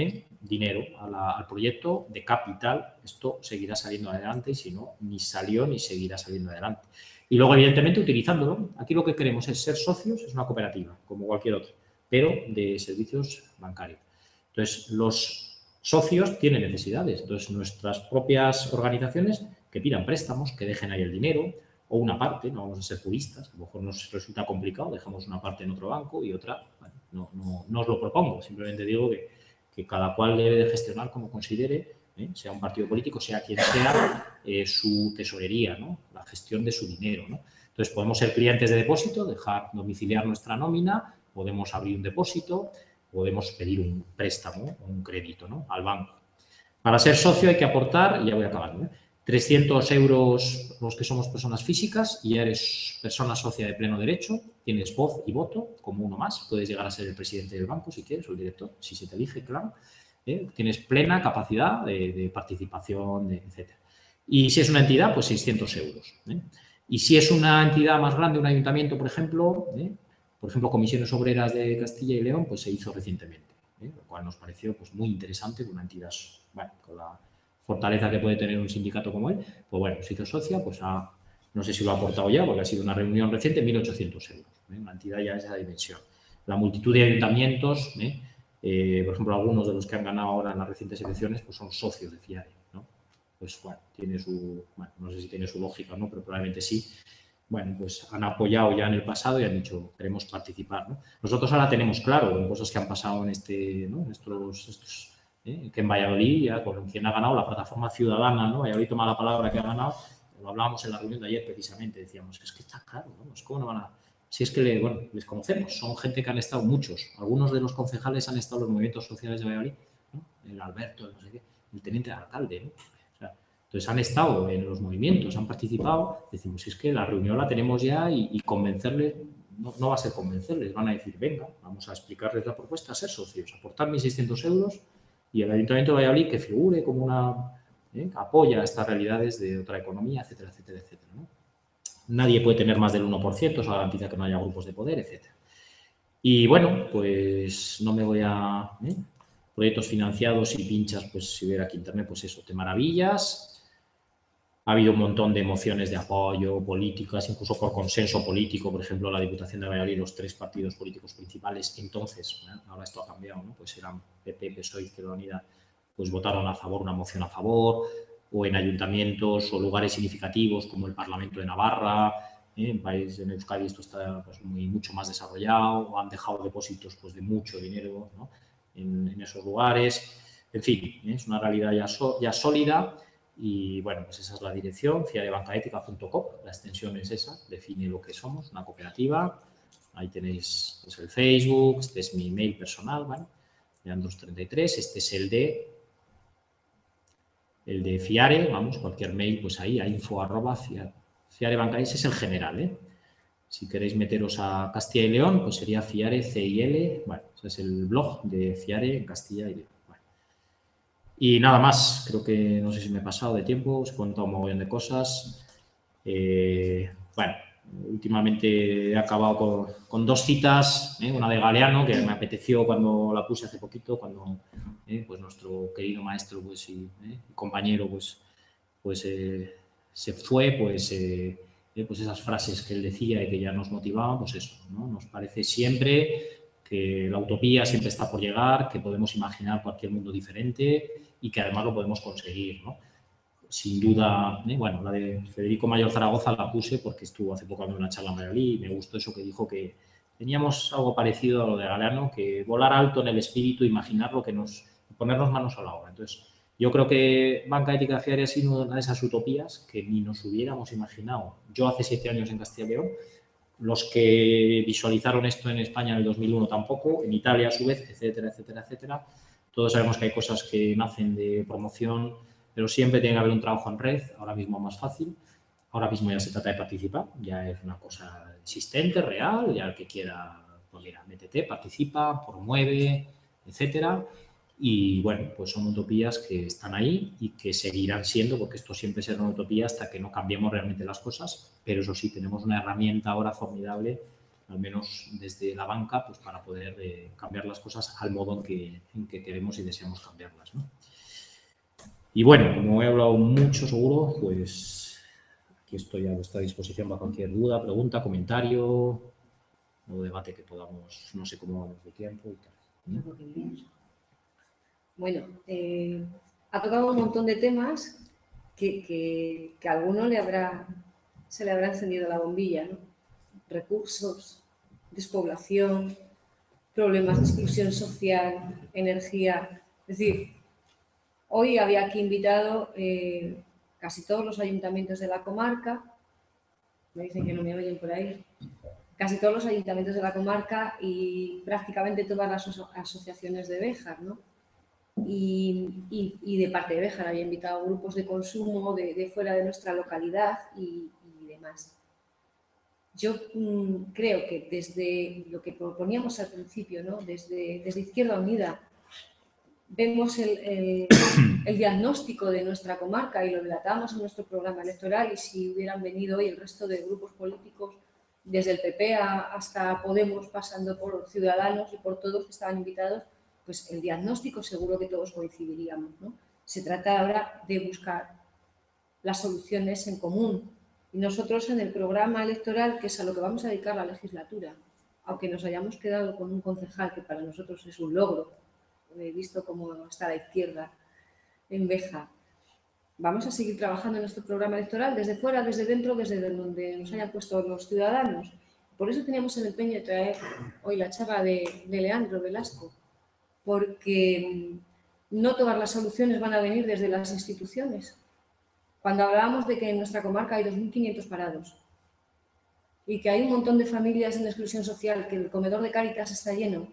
dinero al proyecto de capital, esto seguirá saliendo adelante y si no, ni salió ni seguirá saliendo adelante. Y luego, evidentemente, utilizándolo. Aquí lo que queremos es ser socios, es una cooperativa, como cualquier otra, pero de servicios bancarios. Entonces, los socios tienen necesidades. Entonces, nuestras propias organizaciones que pidan préstamos, que dejen ahí el dinero, o una parte, no vamos a ser puristas, a lo mejor nos resulta complicado, dejamos una parte en otro banco y otra, bueno, no os lo propongo, simplemente digo que cada cual debe de gestionar como considere, sea un partido político, sea quien sea, su tesorería, ¿no?, la gestión de su dinero, ¿no? Entonces, podemos ser clientes de depósito, dejar domiciliar nuestra nómina, podemos abrir un depósito, podemos pedir un préstamo o un crédito, ¿no?, al banco. Para ser socio hay que aportar, y ya voy acabando, 300 euros los que somos personas físicas y ya eres persona socia de pleno derecho, tienes voz y voto como uno más, puedes llegar a ser el presidente del banco si quieres o el director, si se te elige, claro. Tienes plena capacidad de participación, etc. Y si es una entidad, pues 600 euros. Y si es una entidad más grande, un ayuntamiento, por ejemplo, Comisiones Obreras de Castilla y León, pues se hizo recientemente, lo cual nos pareció pues, muy interesante, una entidad, bueno, con la fortaleza que puede tener un sindicato como él, pues bueno, se hizo socia, pues no sé si lo ha aportado ya, porque ha sido una reunión reciente, 1.800 euros, una entidad ya de esa dimensión. La multitud de ayuntamientos, por ejemplo, algunos de los que han ganado ahora en las recientes elecciones, pues son socios de FIARE, ¿no? Pues bueno, tiene su, bueno, no sé si tiene su lógica, ¿no? Pero probablemente sí. Bueno, pues han apoyado ya en el pasado y han dicho, queremos participar, ¿no? Nosotros ahora tenemos claro en cosas que han pasado en ¿no? Que en Valladolid, ya con quien ha ganado la plataforma ciudadana, ¿no? Valladolid toma la palabra que ha ganado, lo hablábamos en la reunión de ayer precisamente, decíamos, es que está claro, ¿no? ¿Cómo no van a...? Si es que les conocemos, son gente que han estado muchos, algunos de los concejales han estado en los movimientos sociales de Valladolid, ¿no? El Alberto, no sé qué, el teniente de alcalde, ¿no? O sea, entonces han estado en los movimientos, han participado, decimos, es que la reunión la tenemos ya y convencerles, no va a ser convencerles, van a decir, venga, vamos a explicarles la propuesta, ser socios, aportar 1.600 euros y el Ayuntamiento de Valladolid que figure como que apoya estas realidades de otra economía, etcétera, etcétera, etcétera, ¿no? Nadie puede tener más del 1%, eso garantiza que no haya grupos de poder, etcétera. Y bueno, pues no me voy a... proyectos financiados y pinchas, pues si hubiera aquí internet, pues eso, te maravillas. Ha habido un montón de mociones de apoyo, políticas, incluso por consenso político, por ejemplo, la Diputación de Valladolid, los 3 partidos políticos principales, entonces, ahora esto ha cambiado, ¿no? Pues eran PP, PSOE, Izquierda Unida, pues votaron a favor, una moción a favor, o en ayuntamientos o lugares significativos como el Parlamento de Navarra, en países en Euskadi esto está pues, mucho más desarrollado, o han dejado depósitos pues, de mucho dinero, ¿no? en esos lugares. En fin, es una realidad ya sólida. Y bueno, pues esa es la dirección, fiarebancaética.com, la extensión es esa, define lo que somos, una cooperativa. Ahí tenéis pues, el Facebook, este es mi email personal, ¿vale? Leandros33, este es el de Fiare, vamos, cualquier mail, pues ahí, a info@fiarebancaética, ese es el general, ¿eh? Si queréis meteros a Castilla y León, pues sería Fiare CIL, bueno, ese es el blog de Fiare en Castilla y León. Y nada más, creo que no sé si me he pasado de tiempo, os he contado un montón de cosas. Bueno, últimamente he acabado con 2 citas, una de Galeano, que me apeteció cuando la puse hace poquito, cuando pues nuestro querido maestro pues, y compañero pues se fue, pues esas frases que él decía y que ya nos motivaban, pues eso, ¿no? Nos parece siempre que la utopía siempre está por llegar, que podemos imaginar cualquier mundo diferente y que además lo podemos conseguir, ¿no? Sin duda, bueno, la de Federico Mayor Zaragoza la puse porque estuvo hace poco dando una charla en Valladolid y me gustó eso que dijo, que teníamos algo parecido a lo de Galeano, que volar alto en el espíritu, imaginar lo que ponernos manos a la obra. Entonós, yo creo que Banca Ética Fiare ha sido una de esas utopías que ni nos hubiéramos imaginado. Yo hace 7 años en Castilla y León, los que visualizaron esto en España en el 2001 tampoco, en Italia a su vez, etcétera, etcétera, etcétera. Todos sabemos que hay cosas que nacen de promoción, pero siempre tiene que haber un trabajo en red, ahora mismo más fácil. Ahora mismo ya se trata de participar, ya es una cosa existente, real, ya el que quiera, pues mira, métete, participa, promueve, etcétera. Y bueno, pues son utopías que están ahí y que seguirán siendo, porque esto siempre será una utopía hasta que no cambiemos realmente las cosas, pero eso sí, tenemos una herramienta ahora formidable, al menos desde la banca, pues para poder cambiar las cosas al modo en que queremos y deseamos cambiarlas, ¿no? Y bueno, como he hablado mucho seguro, pues aquí estoy a vuestra disposición para cualquier duda, pregunta, comentario o debate que podamos, no sé cómo vamos de tiempo y tal. Bueno, ha tocado un montón de temas que a alguno se le habrá encendido la bombilla, ¿no? Recursos, despoblación, problemas de exclusión social, energía. Es decir, hoy había aquí invitado casi todos los ayuntamientos de la comarca, me dicen que no me oyen por ahí, casi todos los ayuntamientos de la comarca y prácticamente todas las asociaciones de Béjar, ¿no? Y de parte de Béjar había invitado grupos de consumo de fuera de nuestra localidad y demás. Yo creo que desde lo que proponíamos al principio, ¿no? desde Izquierda Unida, vemos el diagnóstico de nuestra comarca y lo relatamos en nuestro programa electoral, y si hubieran venido hoy el resto de grupos políticos, desde el PP hasta Podemos, pasando por Ciudadanos y por todos que estaban invitados, pues el diagnóstico seguro que todos coincidiríamos, ¿no? Se trata ahora de buscar las soluciones en común. Y nosotros en el programa electoral, que es a lo que vamos a dedicar la legislatura, aunque nos hayamos quedado con un concejal que para nosotros es un logro, he visto cómo está la izquierda en Béjar, vamos a seguir trabajando en nuestro programa electoral desde fuera, desde dentro, desde donde nos hayan puesto los ciudadanos. Por eso teníamos el empeño de traer hoy la charla de Leandro Velasco, porque no todas las soluciones van a venir desde las instituciones. Cuando hablábamos de que en nuestra comarca hay 2.500 parados y que hay un montón de familias en exclusión social, que el comedor de Cáritas está lleno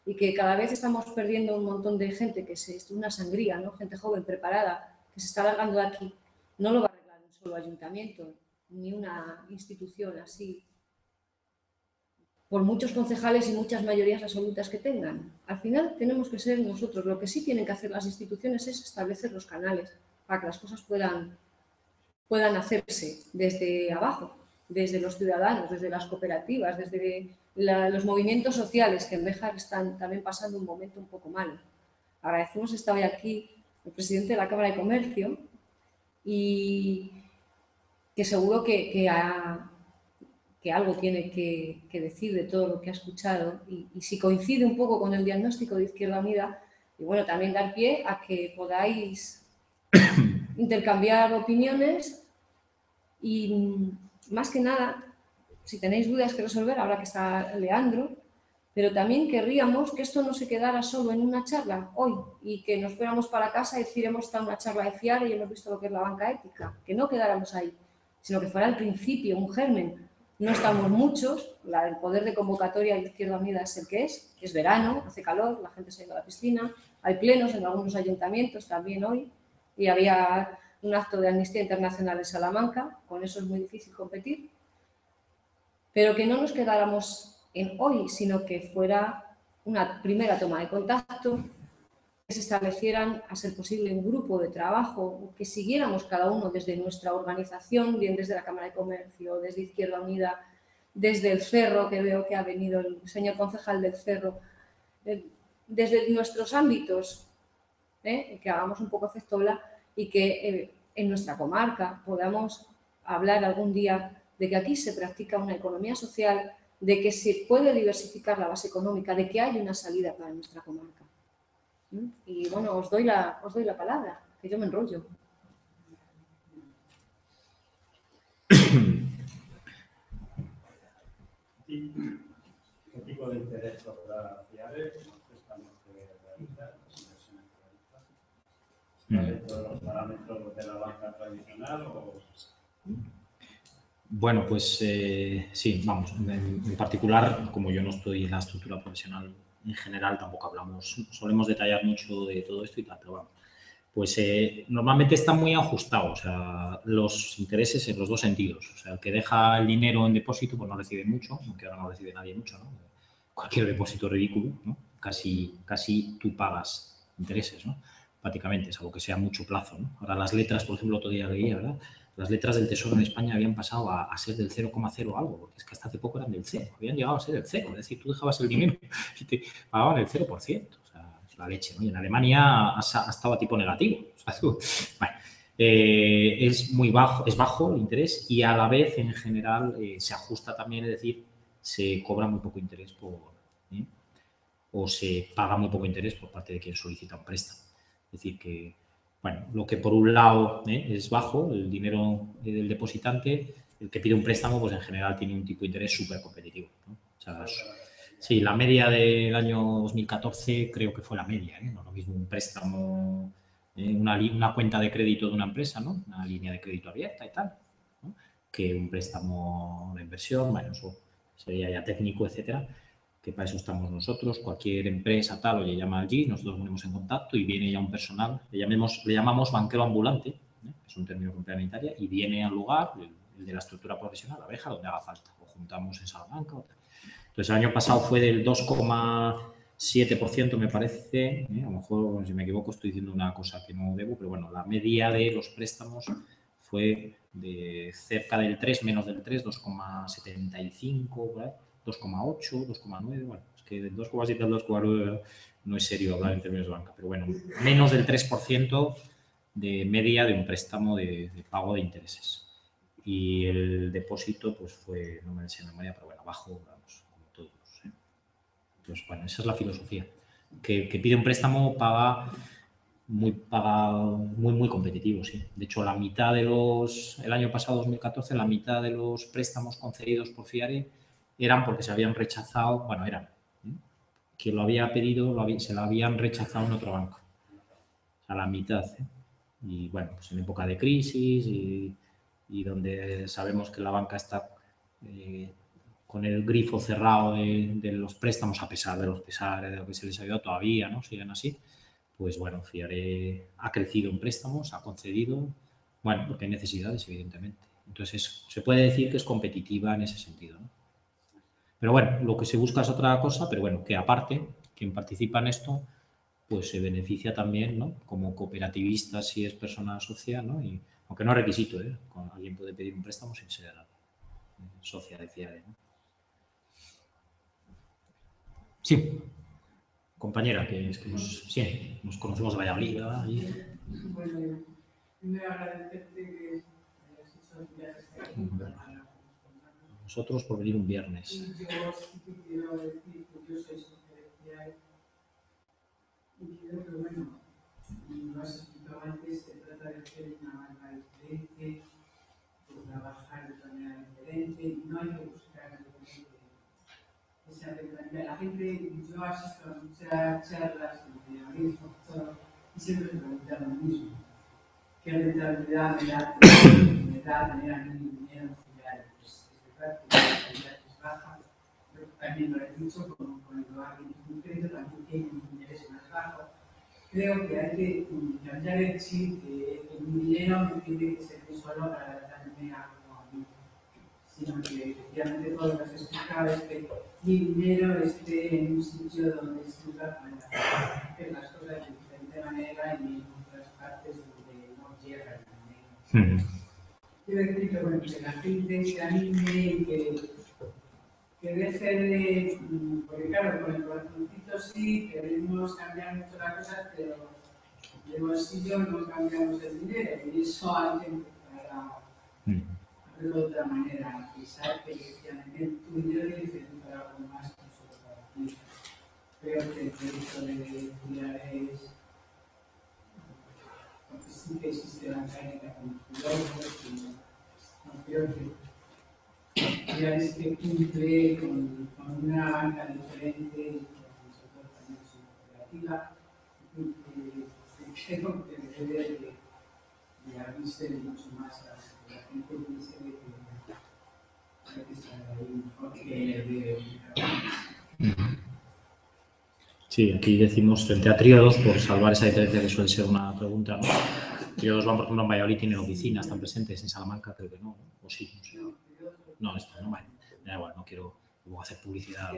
y que cada vez estamos perdiendo un montón de gente, que es una sangría, ¿no? Gente joven, preparada, que se está largando de aquí, no lo va a arreglar un solo ayuntamiento ni una institución así, por muchos concejales y muchas mayorías absolutas que tengan. Al final tenemos que ser nosotros. Lo que sí tienen que hacer las instituciones es establecer los canales para que las cosas puedan hacerse desde abajo, desde los ciudadanos, desde las cooperativas, desde los movimientos sociales, que en Béjar están también pasando un momento un poco malo. Agradecemos estar hoy aquí el presidente de la Cámara de Comercio, y que seguro que algo tiene que decir de todo lo que ha escuchado, y si coincide un poco con el diagnóstico de Izquierda Unida, y bueno, también dar pie a que podáis intercambiar opiniones y, más que nada, si tenéis dudas que resolver, ahora que está Leandro, pero también querríamos que esto no se quedara solo en una charla hoy y que nos fuéramos para casa y decir hemos estado en una charla de FIAR y hemos visto lo que es la banca ética, que no quedáramos ahí, sino que fuera al principio un germen. No estamos muchos, el poder de convocatoria de Izquierda Unida es el que es verano, hace calor, la gente se ha ido a la piscina, hay plenos en algunos ayuntamientos también hoy, y había un acto de Amnistía Internacional en Salamanca, con eso es muy difícil competir, pero que no nos quedáramos en hoy, sino que fuera una primera toma de contacto, que se establecieran, a ser posible, un grupo de trabajo, que siguiéramos cada uno desde nuestra organización, bien desde la Cámara de Comercio, desde Izquierda Unida, desde el Cerro, que veo que ha venido el señor concejal del Cerro, desde nuestros ámbitos, que hagamos un poco efectola y que en nuestra comarca podamos hablar algún día de que aquí se practica una economía social, de que se puede diversificar la base económica, de que hay una salida para nuestra comarca. Y bueno, os doy la palabra, que yo me enrollo. ¿Qué tipo de interés podrá FIARE como préstamos que realizar, las inversiones que realizar? ¿Dentro de los parámetros de la banca tradicional o...? Bueno, pues sí, vamos, en particular, como yo no estoy en la estructura profesional en general, tampoco hablamos, solemos detallar mucho de todo esto y tal, pero vamos, pues normalmente está muy ajustado, o sea, los intereses en los dos sentidos, o sea, el que deja el dinero en depósito pues no recibe mucho, aunque ahora no recibe nadie mucho, ¿no? Cualquier depósito ridículo, ¿no? Casi tú pagas intereses, ¿no? Prácticamente, salvo que sea mucho plazo, ¿no? Ahora las letras, por ejemplo, otro día leía, ¿verdad? Las letras del Tesoro en España habían pasado a ser del 0,0 algo, porque es que hasta hace poco eran del 0, habían llegado a ser del 0, es decir, tú dejabas el dinero y te pagaban el 0%, o sea, es la leche, ¿no? Y en Alemania ha estado a tipo negativo, o sea, bueno, es muy bajo, es bajo el interés y a la vez, en general, se ajusta también, es decir, se cobra muy poco interés o se paga muy poco interés por parte de quien solicita un préstamo. Es decir, que, bueno, lo que por un lado es bajo, el dinero del depositante, el que pide un préstamo, pues en general tiene un tipo de interés súper competitivo, ¿no? O sea, sí, la media del año 2014 creo que fue la media, ¿eh? No es lo mismo un préstamo, una cuenta de crédito de una empresa, ¿no? Una línea de crédito abierta y tal, ¿no? Que un préstamo de inversión, bueno, eso sería ya técnico, etcétera, que para eso estamos nosotros. Cualquier empresa tal, oye, llama allí, nosotros nos ponemos en contacto y viene ya un personal, le llamamos banquero ambulante, es un término complementario, y viene al lugar, el de la estructura profesional, la abeja, donde haga falta, o juntamos en Salamanca o tal. Entonces, el año pasado fue del 2,6 7% me parece, a lo mejor si me equivoco estoy diciendo una cosa que no debo, pero bueno, la media de los préstamos fue de cerca del 3, menos del 3, 2,75, 2,8, 2,9, bueno, es que del 2,7 al 2,9 no es serio hablar en términos de banca, pero bueno, menos del 3% de media de un préstamo de pago de intereses. Y el depósito, pues fue, no me sé de memoria, pero bueno, abajo, vamos, como todos. Pues bueno, esa es la filosofía. Que pide un préstamo paga muy competitivo, sí. De hecho, la mitad de el año pasado, 2014, la mitad de los préstamos concedidos por FIARE eran porque se habían rechazado, bueno, eran, quien lo había pedido se lo habían rechazado en otro banco. O sea, la mitad. Y bueno, pues en época de crisis y donde sabemos que la banca está con el grifo cerrado de los préstamos, a pesar de los pesares de lo que se les ha ayudado todavía, ¿no? Siguen así. Pues bueno, FIARE ha crecido en préstamos, ha concedido, bueno, porque hay necesidades, evidentemente. Entonces, se puede decir que es competitiva en ese sentido, ¿no? Pero bueno, lo que se busca es otra cosa, pero bueno, que aparte, quien participa en esto, pues se beneficia también, ¿no? Como cooperativista si es persona social, ¿no? Y, aunque no es requisito, ¿eh? Alguien puede pedir un préstamo sin ser socia de FIARE, ¿no? Sí. Compañera, que es que nos conocemos de Valladolid, ¿verdad? Bueno, primero agradecerte que hayas hecho el viaje. Nosotros por venir un viernes. Y yo sí que quiero decir que yo soy socia y creo que, bueno, lo has explicado antes, se trata de hacer una marca diferente, de trabajar de otra manera diferente, y no hay que buscar esa rentabilidad. La gente, yo asisto a muchas charlas de abrismo y siempre me preguntan lo mismo. ¿Qué rentabilidad me da tener a mí dinero auxiliar? Pues es verdad que la rentabilidad es baja, pero también lo he dicho, con el lugar de un crédito también tiene un interés más bajo. Creo que hay que cambiar el chip de que mi dinero no tiene que ser solo para darme algo a mí, sino que efectivamente todo lo que has explicado es que mi dinero esté en un sitio donde sirva para hacer las cosas de diferente manera y en otras partes donde no llega el dinero. Quiero decir que, bueno, que la gente se anime y que deje de, porque claro, con el corazoncito sí, queremos cambiar mucho las cosas, pero de bolsillo no cambiamos el dinero y eso hay que empezar a hacerlo de otra manera, pensar que efectivamente tu dinero tiene que ser para algo más que solo para ti. Creo que el proyecto de FIARE porque sí que existe la mecánica con los filósofos y no creo que FIARE que cumple con una banca diferente y con nosotros también es una cooperativa y creo que debe de abrirse mucho más a la gente que piense que hay que estar ahí mejor que Sí, aquí decimos frente a Tríodos, por salvar esa diferencia que suele ser una pregunta, ¿no? Tríodos van, por ejemplo, en Valladolid, tienen oficinas, están presentes en Salamanca, creo que no, ¿no? O sí, no sé. No, esto no, vale. Da igual, no quiero hacer publicidad,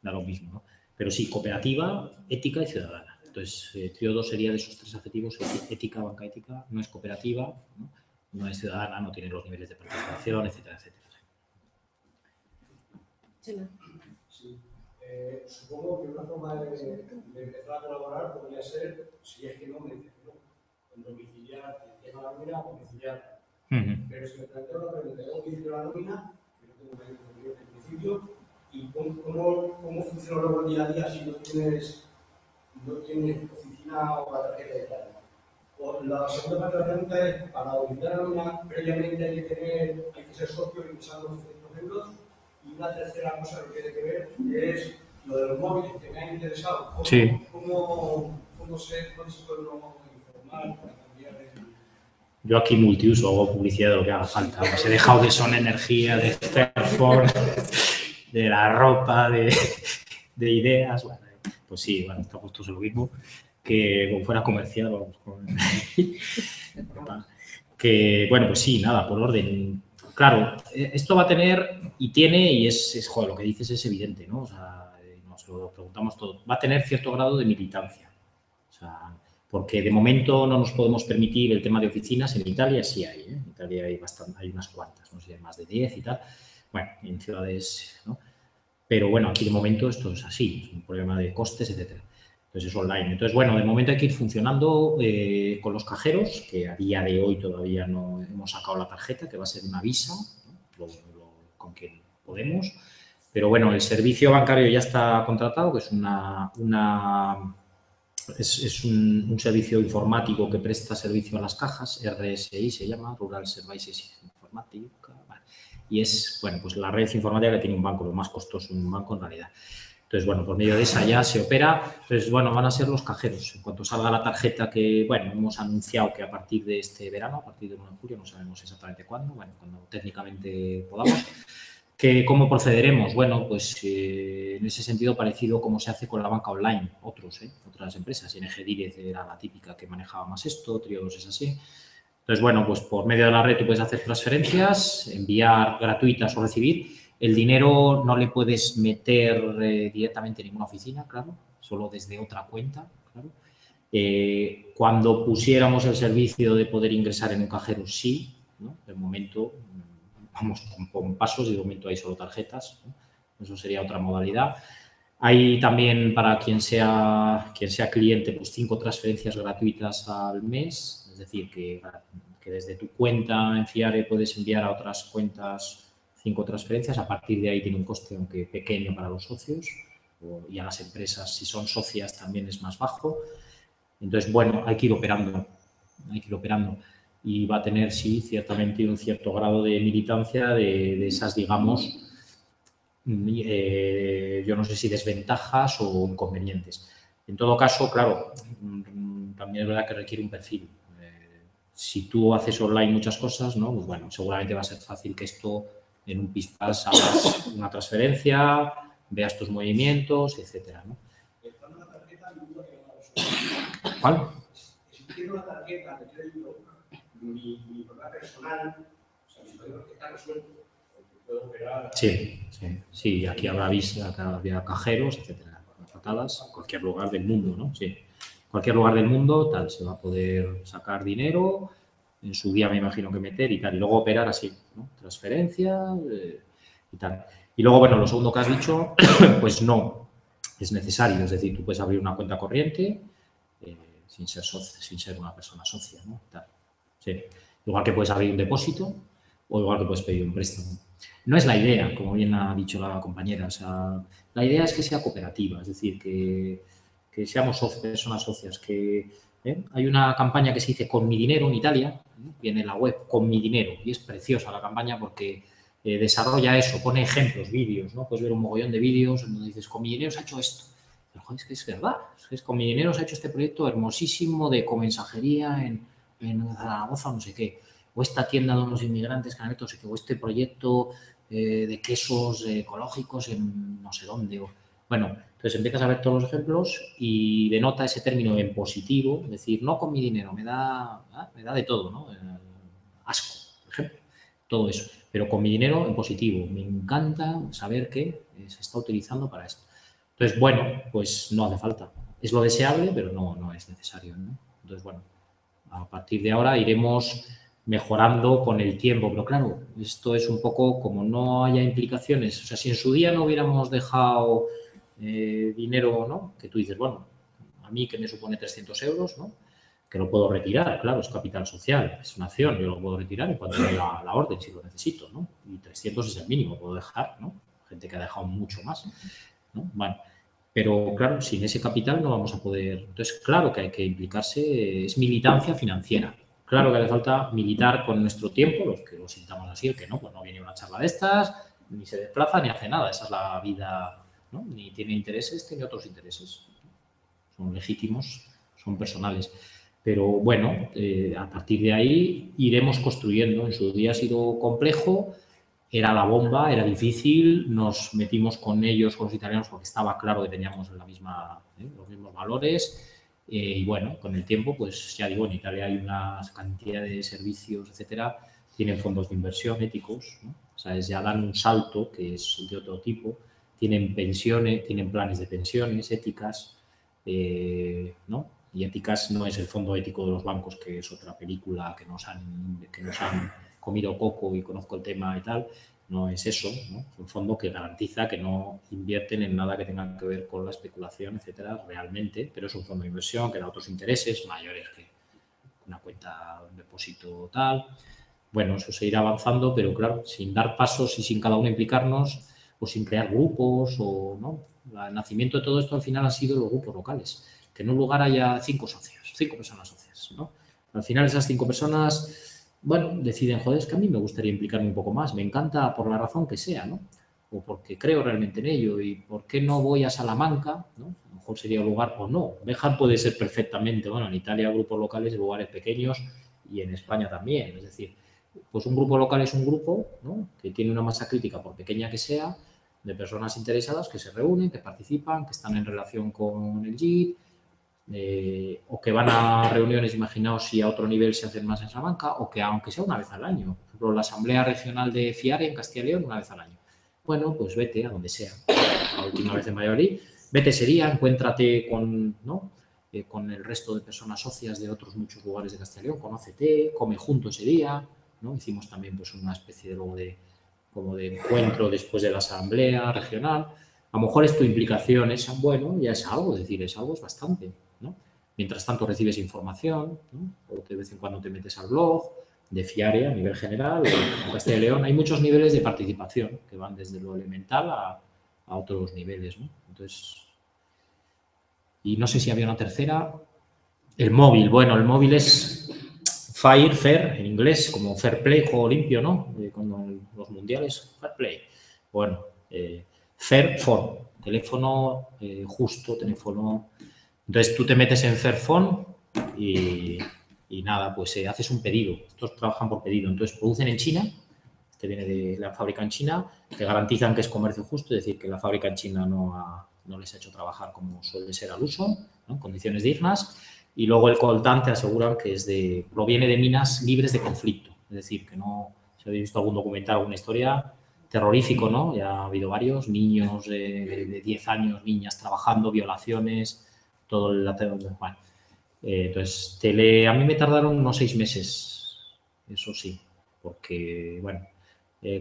da lo mismo, ¿no? Pero sí, cooperativa, ética y ciudadana. Entonces, Tríodos sería de esos tres adjetivos: ética, banca ética, no es cooperativa, no es ciudadana, no tiene los niveles de participación, etcétera, etcétera. Sí. Supongo que una forma de empezar a colaborar podría ser, si es que no, me dice que no, con domiciliar, tema la nómina, domiciliar. Pero si me planteo la pregunta, ¿cómo domicilio la nómina? Que no tengo que decir en principio, y cómo funciona luego el día a día si no tienes oficina o la tarjeta de crédito. La segunda parte de la pregunta es, para domiciliar la nómina, previamente hay que ser socio y usar los 200 euros. Y una tercera cosa que tiene que ver es lo de los móviles, que me ha interesado. ¿Cómo se puede informar para cambiar el... Yo aquí multiuso, hago publicidad de lo que haga falta. Pues he dejado de Son Energía, de Fairphone, de la ropa, de ideas. Bueno, pues sí, bueno, estamos todos en lo mismo. Que como fuera comercial, vamos con... que, bueno, pues sí, nada, por orden. Claro, esto va a tener y tiene, y es joder, lo que dices es evidente, ¿no? O sea, nos lo preguntamos todo, va a tener cierto grado de militancia. O sea, porque de momento no nos podemos permitir el tema de oficinas. En Italia sí hay, ¿eh? En Italia hay unas cuantas, no sé, más de 10 y tal. Bueno, en ciudades, ¿no? Pero bueno, aquí de momento esto es así, es un problema de costes, etcétera. Entonces es online. Entonces, bueno, de momento hay que ir funcionando con los cajeros, que a día de hoy todavía no hemos sacado la tarjeta, que va a ser una Visa, ¿no? Con quien podemos. Pero bueno, el servicio bancario ya está contratado, que es un servicio informático que presta servicio a las cajas, RSI se llama, Rural Services Informática, vale. Y es, bueno, pues la red informática que tiene un banco, lo más costoso en un banco en realidad. Entonces, bueno, por medio de esa ya se opera. Entonces, bueno, van a ser los cajeros. En cuanto salga la tarjeta que, bueno, hemos anunciado que a partir de este verano, a partir del 1 de julio, no sabemos exactamente cuándo, bueno, cuando técnicamente podamos, ¿cómo procederemos? Bueno, pues en ese sentido parecido como se hace con la banca online, otras empresas. ING Direct era la típica que manejaba más esto, Triodos es así. Entonces, bueno, pues por medio de la red tú puedes hacer transferencias, enviar gratuitas o recibir. El dinero no le puedes meter directamente en ninguna oficina, claro, solo desde otra cuenta, claro. Cuando pusiéramos el servicio de poder ingresar en un cajero, sí, ¿no? De momento vamos con pasos y de momento hay solo tarjetas, ¿no? Eso sería otra modalidad. Hay también para quien sea cliente, pues 5 transferencias gratuitas al mes, es decir, que desde tu cuenta en Fiare puedes enviar a otras cuentas 5 transferencias. A partir de ahí tiene un coste, aunque pequeño, para los socios, y a las empresas, si son socias, también es más bajo. Entonces, bueno, hay que ir operando, y va a tener, sí, ciertamente un cierto grado de militancia de esas, digamos, yo no sé si desventajas o inconvenientes. En todo caso, claro, también es verdad que requiere un perfil. Si tú haces online muchas cosas, ¿no? Pues bueno, seguramente va a ser fácil que esto en un pispás hagas una transferencia, veas tus movimientos, etcétera, ¿no? ¿Cuál? Si quiero una tarjeta de crédito, mi problema personal, o sea, mi problema que está resuelto, porque puedo operar. Sí, aquí habrá cajeros, etcétera, patadas, cualquier lugar del mundo, ¿no? Sí, cualquier lugar del mundo, tal, se va a poder sacar dinero, en su día me imagino que meter y tal, y luego operar así, ¿no? Transferencia y tal. Y luego, bueno, lo segundo que has dicho, pues no es necesario, es decir, tú puedes abrir una cuenta corriente sin ser una persona socia, ¿no? Tal. Sí. Igual que puedes abrir un depósito o igual que puedes pedir un préstamo. No es la idea, como bien ha dicho la compañera, o sea, la idea es que sea cooperativa, es decir, que seamos personas socias, hay una campaña que se dice Con mi dinero en Italia, viene en la web Con mi dinero, y es preciosa la campaña porque desarrolla eso, pone ejemplos, vídeos, ¿no? Puedes ver un mogollón de vídeos en donde dices, con mi dinero se ha hecho esto. Pero, joder, es que es verdad, con mi dinero se ha hecho este proyecto hermosísimo de comensajería en Zaragoza, no sé qué, o esta tienda de unos inmigrantes que han hecho, no sé qué, o este proyecto de quesos ecológicos en no sé dónde. Bueno, entonces empiezas a ver todos los ejemplos y denota ese término en positivo, es decir, no con mi dinero, me da de todo, ¿no? Asco, por ejemplo, todo eso, pero con mi dinero en positivo. Me encanta saber que se está utilizando para esto. Entonces, bueno, pues no hace falta. Es lo deseable, pero no es necesario, ¿no? Entonces, bueno, a partir de ahora iremos mejorando con el tiempo, pero claro, esto es un poco como no haya implicaciones. O sea, si en su día no hubiéramos dejado dinero, ¿no? Que tú dices, bueno, a mí que me supone 300 euros, ¿no? Que lo puedo retirar, claro, es capital social, es una acción, yo lo puedo retirar en cuanto dé la orden si lo necesito, ¿no? Y 300 es el mínimo, puedo dejar, ¿no? Gente que ha dejado mucho más, ¿no? Bueno, pero claro, sin ese capital no vamos a poder. Entonces, claro que hay que implicarse, es militancia financiera. Claro que hace falta militar con nuestro tiempo, los que lo sintamos así, el que no, pues no viene a una charla de estas, ni se desplaza, ni hace nada. Esa es la vida, ¿no? Ni tiene intereses, tiene otros intereses. Son legítimos, son personales. Pero bueno, a partir de ahí iremos construyendo. En su día ha sido complejo, era la bomba, era difícil, nos metimos con ellos, con los italianos, porque estaba claro que teníamos los mismos valores. Y bueno, con el tiempo, pues ya digo, en Italia hay una cantidad de servicios, etcétera, tienen fondos de inversión éticos, ¿no? O sea, ya dan un salto que es de otro tipo, tienen pensiones, tienen planes de pensiones, éticas, ¿no? Y éticas no es el fondo ético de los bancos, que es otra película que nos han comido coco y conozco el tema y tal. No es eso, ¿no? Es un fondo que garantiza que no invierten en nada que tenga que ver con la especulación, etcétera, realmente, pero es un fondo de inversión que da otros intereses mayores que una cuenta, un depósito tal. Bueno, eso se irá avanzando, pero claro, sin dar pasos y sin cada uno implicarnos, o sin crear grupos, o no. El nacimiento de todo esto al final han sido los grupos locales. Que en un lugar haya 5 socios, 5 personas socias, ¿no? Al final esas 5 personas, bueno, deciden, joder, es que a mí me gustaría implicarme un poco más, me encanta por la razón que sea, ¿no? O porque creo realmente en ello, y ¿por qué no voy a Salamanca? ¿No? A lo mejor sería un lugar o no. Béjar puede ser perfectamente, bueno, en Italia grupos locales de lugares pequeños y en España también, es decir, pues un grupo local es un grupo, ¿no? Que tiene una masa crítica, por pequeña que sea, de personas interesadas que se reúnen, que participan, que están en relación con el JIT, o que van a reuniones, imaginaos si a otro nivel se hacen más en Salamanca, o que aunque sea una vez al año. Por ejemplo, la Asamblea Regional de FIARE en Castilla y León, una vez al año. Bueno, pues vete a donde sea. La última vez en Valladolid, vete ese día, encuéntrate con, ¿no? Con el resto de personas socias de otros muchos lugares de Castilla y León, conócete, come junto ese día, ¿no? Hicimos también pues una especie de luego como de encuentro después de la Asamblea Regional. A lo mejor es tu implicación, es bueno, ya es algo, es decir, es algo, es bastante, ¿no? Mientras tanto recibes información, ¿no? O de vez en cuando te metes al blog, de FIARE a nivel general, en Castilla y León hay muchos niveles de participación que van desde lo elemental a otros niveles, ¿no? Entonces, y no sé si había una tercera. El móvil, bueno, el móvil es fair, en inglés, como fair play, juego limpio, ¿no? Cuando los mundiales, fair play. Bueno, fair phone, teléfono justo, teléfono. Entonces tú te metes en Fairphone y nada, pues haces un pedido. Estos trabajan por pedido. Entonces producen en China, este viene de la fábrica en China, te garantizan que es comercio justo, es decir, que la fábrica en China no les ha hecho trabajar como suele ser al uso, ¿no? En condiciones dignas. Y luego el coltán te aseguran que proviene de minas libres de conflicto. Es decir, que no, si habéis visto algún documental, alguna historia, terrorífico, ¿no? Ya ha habido varios, niños de 10 años, niñas trabajando, violaciones, todo el... Bueno, entonces, a mí me tardaron unos 6 meses, eso sí, porque, bueno,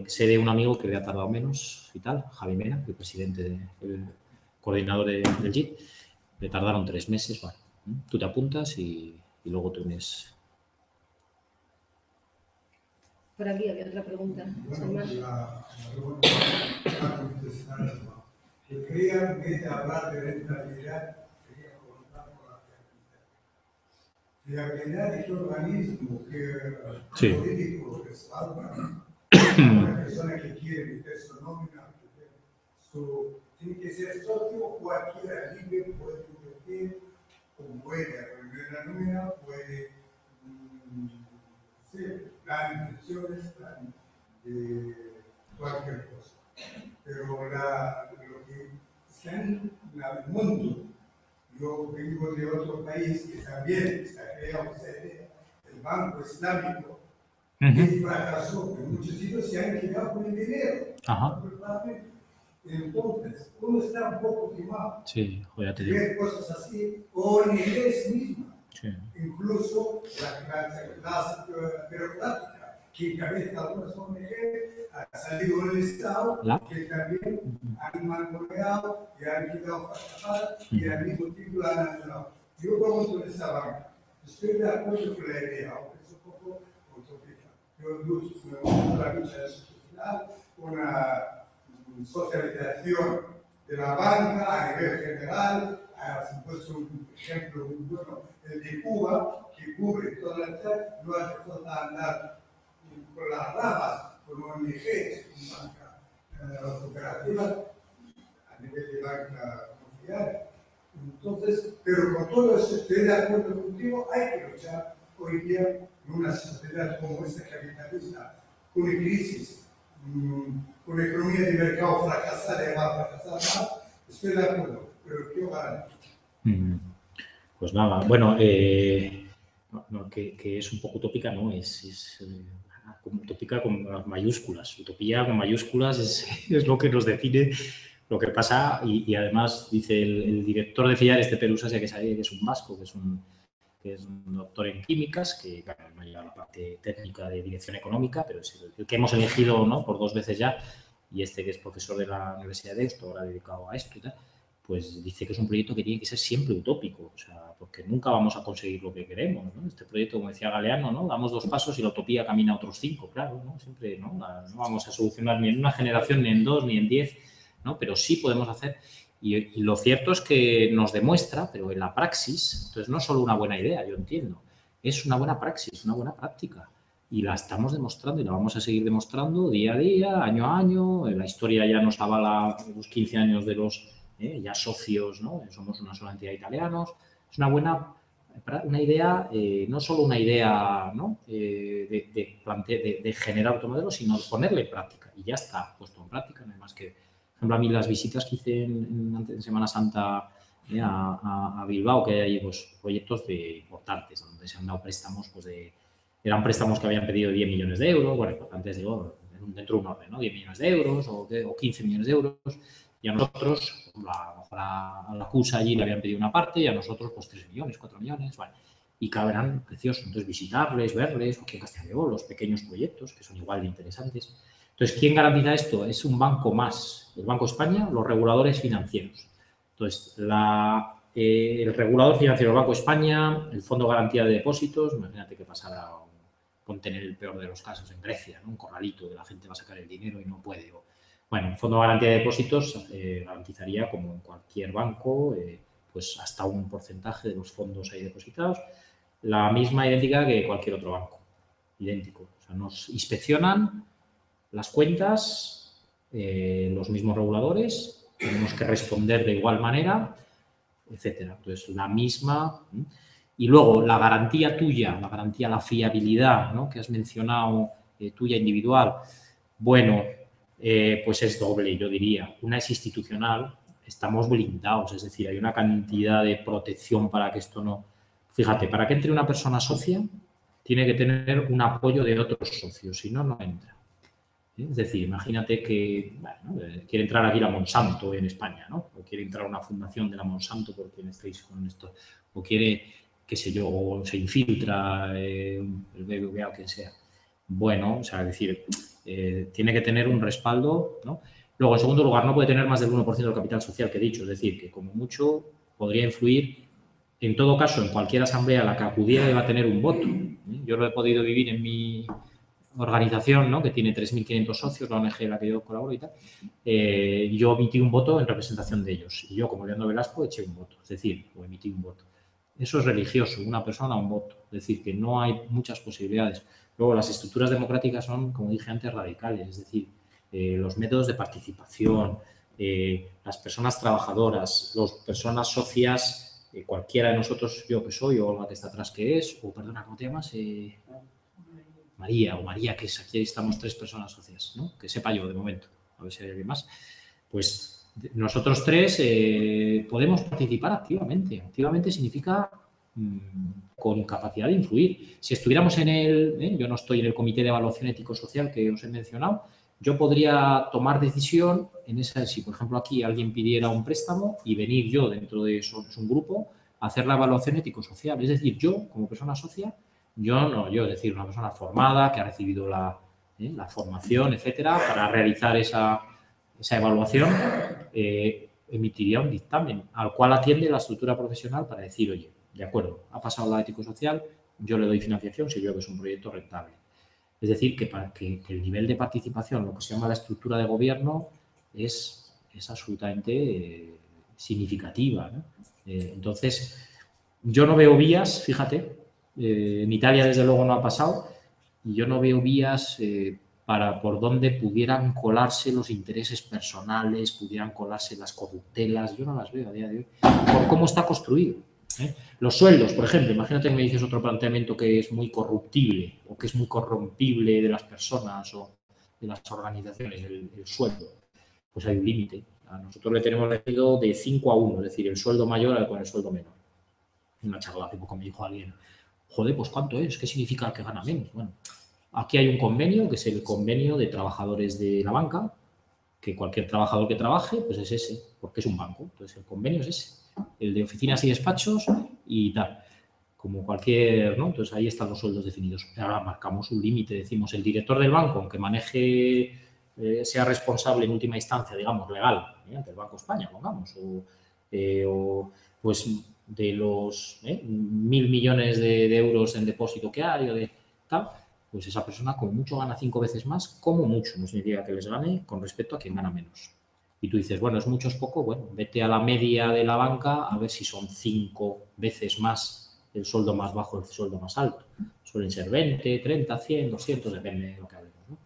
sé de un amigo que le ha tardado menos y tal, Javi Mena, el presidente, el coordinador del JIT, le tardaron 3 meses, bueno, tú te apuntas y luego te unes. Por aquí había otra pregunta. Bueno, la pregunta que crean en vez de hablar de rentabilidad, quería preguntar por la fiabilidad. Fiabilidad de qué organismo, qué político respalda a una persona que quiere meter su nómina, tiene que ser socio, cualquiera libre puede invertir, o puede reunir la nómina, puede dar inversiones, de cualquier cosa. Pero lo que está en el mundo, yo vengo de otro país que también está creado el Banco Islámico, que fracasó, en muchos sitios se han quedado con el dinero. Entonces, uno está un poco quemado. Sí, ya te digo. Ver cosas así, o en inglés misma. Sí. Incluso la clase burocrática que encabeza algunas ONG ha salido del Estado, que también han mangoneado y han quedado fracasadas y al mismo tiempo la han anulado. Yo pregunto en esa banca, estoy de acuerdo con la idea, aunque es un poco utópica. Yo me gusta la lucha social, una socialización de la banca a nivel general. Ha puesto un ejemplo muy bueno, el de Cuba, que cubre toda la ciudad, no hace falta andar con las ramas, con ONGs, con banca cooperativa, a nivel de banca confiable. Entonces, pero con todo eso estoy de acuerdo contigo, hay que luchar hoy día en una sociedad como esta capitalista, con crisis, con una economía de mercado fracasada y va a fracasar más. Estoy de acuerdo, pero ¿qué ojalá? Pues nada, bueno, que es un poco utópica, ¿no? Es utópica con mayúsculas. Utopía con mayúsculas es lo que nos define Lo que pasa, y además dice el director de Fillares de Pelusa, que es un vasco, que es un doctor en químicas, que claro, no lleva la parte técnica de dirección económica, pero es el que hemos elegido, ¿no?, por 2 veces ya, y que es profesor de la Universidad de Deusto, ahora dedicado a esto y tal, pues dice que es un proyecto que tiene que ser siempre utópico, o sea, porque nunca vamos a conseguir lo que queremos, ¿no? Este proyecto, como decía Galeano, ¿no?, damos 2 pasos y la utopía camina otros 5, claro, ¿no? Siempre, ¿no? No vamos a solucionar ni en una generación, ni en 2, ni en 10, ¿no? Pero sí podemos hacer. Y lo cierto es que nos demuestra, pero en la praxis, entonces no es solo una buena idea, yo entiendo, es una buena praxis, una buena práctica. Y la estamos demostrando y la vamos a seguir demostrando día a día, año a año. La historia ya nos avala los 15 años de los ya socios, ¿no? Somos una sola entidad italianos. Es una idea, no solo una idea, ¿no?, de generar automodelos, sino ponerle en práctica. Y ya está puesto en práctica, no hay más que... Por ejemplo, a mí las visitas que hice en Semana Santa a Bilbao, que hay ahí pues, proyectos importantes, donde se han dado préstamos, pues eran préstamos que habían pedido 10 millones de euros, bueno, importantes, digo, dentro de un orden, ¿no? 10 millones de euros o 15 millones de euros, y a nosotros, a la CUSA allí le habían pedido una parte, y a nosotros pues 3 millones, 4 millones, bueno, y cada eran preciosos. Entonces, visitarles, verles, o aquí en Castilla y León, los pequeños proyectos, que son igual de interesantes. Entonces, ¿quién garantiza esto? Es un banco más, el Banco de España, los reguladores financieros. Entonces, el regulador financiero del Banco de España, el Fondo de Garantía de Depósitos, imagínate que pasara, con tener el peor de los casos en Grecia, ¿no?, un corralito de la gente va a sacar el dinero y no puede. Bueno, el Fondo de Garantía de Depósitos garantizaría, como en cualquier banco, pues hasta un porcentaje de los fondos ahí depositados, la misma idéntica que cualquier otro banco, idéntico. O sea, nos inspeccionan las cuentas, los mismos reguladores, tenemos que responder de igual manera, etcétera. Entonces, la misma. Y luego, la garantía tuya, la fiabilidad, ¿no?, que has mencionado, tuya individual, bueno, pues es doble, yo diría. Una es institucional, estamos blindados, es decir, hay una cantidad de protección para que esto no... Fíjate, para que entre una persona socia, tiene que tener un apoyo de otros socios, si no, no entra. Es decir, imagínate que quiere entrar aquí la Monsanto en España, ¿no? O quiere entrar una fundación de la Monsanto por quien estéis con esto, o quiere, qué sé yo, o se infiltra el BBVA o quien sea. Bueno, o sea, es decir, tiene que tener un respaldo, ¿no? Luego, en segundo lugar, no puede tener más del 1% del capital social que he dicho, es decir, que como mucho podría influir, en todo caso, en cualquier asamblea a la que acudiera iba a tener un voto. Yo lo he podido vivir en mi organización, ¿no?, que tiene 3.500 socios, la ONG en la que yo colaboro y tal, yo emití un voto en representación de ellos. Y yo, como Leandro Velasco, eché un voto, es decir, o emití un voto. Eso es religioso, una persona, un voto. Es decir, que no hay muchas posibilidades. Luego, las estructuras democráticas son, como dije antes, radicales. Es decir, los métodos de participación, las personas trabajadoras, las personas socias, cualquiera de nosotros, yo que soy, o Olga que está atrás que es, o perdona, ¿cómo te llamas? María, que es aquí estamos 3 personas socias, ¿no? Que sepa yo de momento, a ver si hay alguien más. Pues nosotros 3 podemos participar activamente. Activamente significa con capacidad de influir. Si estuviéramos yo no estoy en el Comité de Evaluación Ético-Social que os he mencionado, yo podría tomar decisión en esa, si por ejemplo aquí alguien pidiera un préstamo y venir yo dentro de eso, es un grupo, a hacer la evaluación ético-social. Es decir, yo como persona socia, es decir, una persona formada que ha recibido la formación, etcétera, para realizar esa evaluación, emitiría un dictamen al cual atiende la estructura profesional para decir, oye, de acuerdo, ha pasado la ético-social, yo le doy financiación si veo que es un proyecto rentable. Es decir, que el nivel de participación, lo que se llama la estructura de gobierno, es absolutamente significativa, ¿no? Entonces, yo no veo vías, fíjate, en Italia desde luego no ha pasado, y yo no veo vías por donde pudieran colarse los intereses personales, pudieran colarse las corruptelas, yo no las veo a día de hoy, por cómo está construido. Los sueldos, por ejemplo, imagínate que me dices otro planteamiento que es muy corruptible o que es muy corrompible de las personas o de las organizaciones, el sueldo, pues hay un límite. A nosotros le tenemos elegido de 5 a 1, es decir, el sueldo mayor con el sueldo menor. En una charla hace poco me dijo alguien, joder, pues ¿cuánto es? ¿Qué significa el que gana menos? Bueno, aquí hay un convenio, que es el convenio de trabajadores de la banca, que cualquier trabajador que trabaje, pues es ese, porque es un banco. Entonces, el convenio es ese, el de oficinas y despachos y tal, como cualquier, ¿no? Entonces, ahí están los sueldos definidos. Ahora marcamos un límite, decimos, el director del banco, aunque maneje, sea responsable en última instancia, digamos, legal, ante el Banco de España, pongamos, o pues de los 1.000 millones de euros en depósito que hay o de tal, pues esa persona como mucho gana 5 veces más, como mucho, no significa que les gane con respecto a quien gana menos. Y tú dices, bueno, es mucho, es poco, bueno, vete a la media de la banca a ver si son 5 veces más el sueldo más bajo, el sueldo más alto. Suelen ser 20, 30, 100, 200, depende de lo que hablemos, ¿no?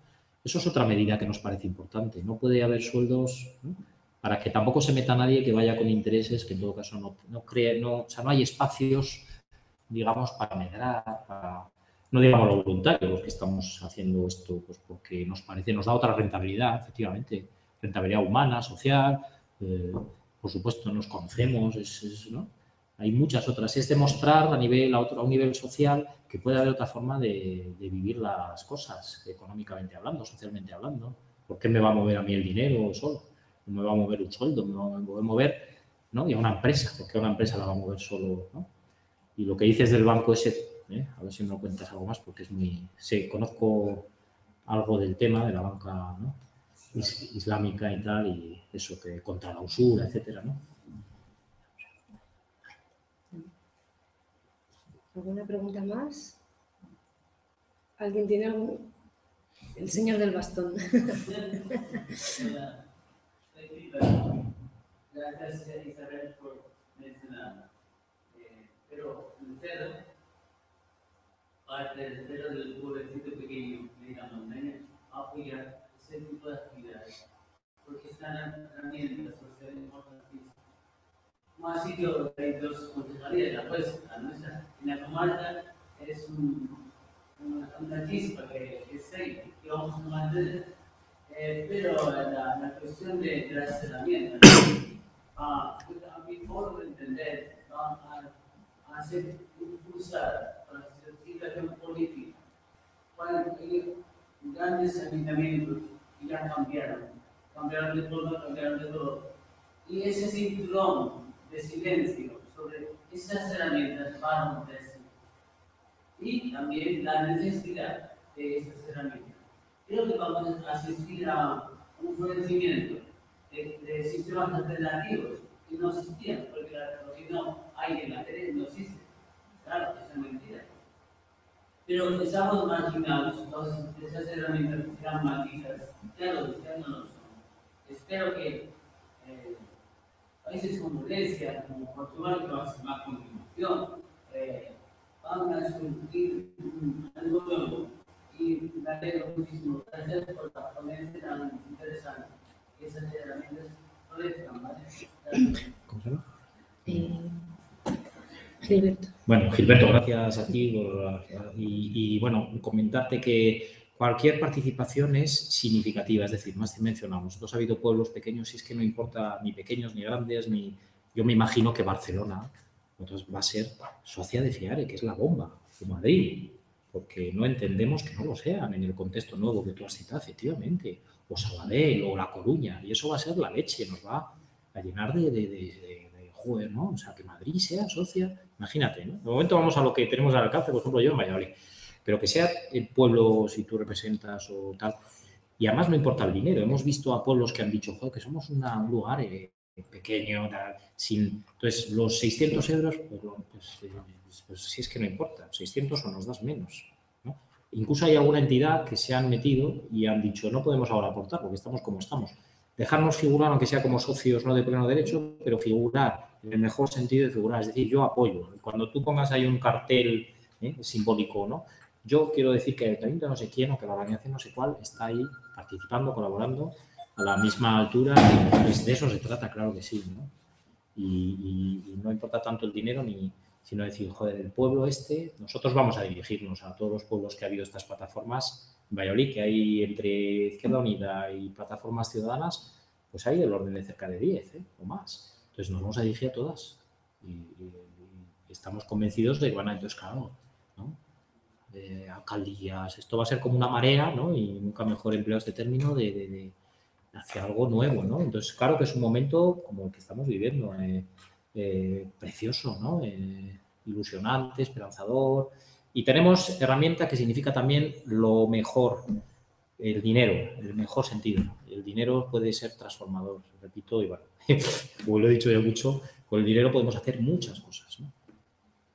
Eso es otra medida que nos parece importante. No puede haber sueldos, ¿no?, para que tampoco se meta nadie que vaya con intereses, que en todo caso o sea, no hay espacios, digamos, para medrar, para... No digamos lo voluntario, los que estamos haciendo esto, pues porque nos parece, nos da otra rentabilidad, efectivamente, rentabilidad humana, social, por supuesto nos conocemos, ¿no? Hay muchas otras. Es demostrar a un nivel social que puede haber otra forma de vivir las cosas, económicamente hablando, socialmente hablando. ¿Por qué me va a mover a mí el dinero solo? No me va a mover un sueldo, me va a mover, ¿no? Y a una empresa, porque a una empresa la va a mover solo, ¿no? Y lo que dices del banco ese, a ver si me lo cuentas algo más, porque es muy... Sí, conozco algo del tema de la banca, ¿no?, islámica y tal, y eso, que contra la usura, etcétera, ¿no? ¿Alguna pregunta más? ¿Alguien tiene algún? El señor del bastón. Gracias, Isabel, por mencionar. Pero el cero, parte del cero del pueblecito pequeño de la montaña, apoyar ese tipo de actividades, porque están herramientas sociales importantísimas. Más sitio de dos concejalías, la nuestra, en la comarca, es una chispa que vamos a mantener. Pero la cuestión de las herramientas, a mi modo de entender, a hacer impulsar a la situación política, cuando hay grandes ayuntamientos que ya cambiaron de forma, cambiaron de todo. Y ese cinturón de silencio sobre esas herramientas va a romperse. Y también la necesidad de esas herramientas. Creo que vamos a asistir a un florecimiento de sistemas alternativos que no existían, porque no hay en la tele, no existe. Claro, esa es mentira. Pero estamos marginados, todas esas herramientas dramáticas, ya no lo son. Espero que países como Grecia, como Portugal, que va a ser más continuación, van a surgir algo nuevo. Y me alegro muchísimo. Gracias por la ponencia tan interesante. Esas herramientas florezcan, ¿vale? ¿Cómo se llama? Gilberto. Bueno, Gilberto, gracias a ti y bueno, comentarte que cualquier participación es significativa, es decir, más que mencionamos, nosotros ha habido pueblos pequeños y es que no importa ni pequeños ni grandes, yo me imagino que Barcelona entonces va a ser socia de FIARE, que es la bomba, o Madrid, porque no entendemos que no lo sean en el contexto nuevo que tú has citado, efectivamente, o Sabadell o La Coruña, y eso va a ser la leche, nos va a llenar de joder, ¿no? O sea, que Madrid sea socia, imagínate, ¿no? De momento vamos a lo que tenemos al alcance, por ejemplo, yo en Valladolid, pero que sea el pueblo, si tú representas o tal, y además no importa el dinero, hemos visto a pueblos que han dicho, joder, que somos un lugar pequeño, entonces los 600 euros, pues si es que no importa, 600 o nos das menos, ¿no? Incluso hay alguna entidad que se han metido y han dicho, no podemos ahora aportar porque estamos como estamos. Dejarnos figurar, aunque sea como socios no de pleno derecho, pero figurar en el mejor sentido de figurar, es decir, yo apoyo. Cuando tú pongas ahí un cartel simbólico, ¿no? Yo quiero decir que el ayuntamiento no sé quién o que la organización no sé cuál está ahí participando, colaborando a la misma altura, pues de eso se trata, claro que sí, ¿no? Y no importa tanto el dinero, sino decir, joder, el pueblo nosotros vamos a dirigirnos a todos los pueblos que ha habido estas plataformas en Valladolid, que hay entre Izquierda Unida y plataformas ciudadanas, pues hay el orden de cerca de 10 o más. Entonces nos vamos a dirigir a todas y estamos convencidos de que van a, entonces, claro, ¿no? Alcaldías, esto va a ser como una marea, ¿no? Y nunca mejor empleo este término de hacia algo nuevo, ¿no? Entonces, claro que es un momento como el que estamos viviendo, precioso, ¿no? Ilusionante, esperanzador. Y tenemos herramienta que significa también lo mejor, el dinero, el mejor sentido. El dinero puede ser transformador, repito, y bueno, como lo he dicho ya mucho, con el dinero podemos hacer muchas cosas, ¿no?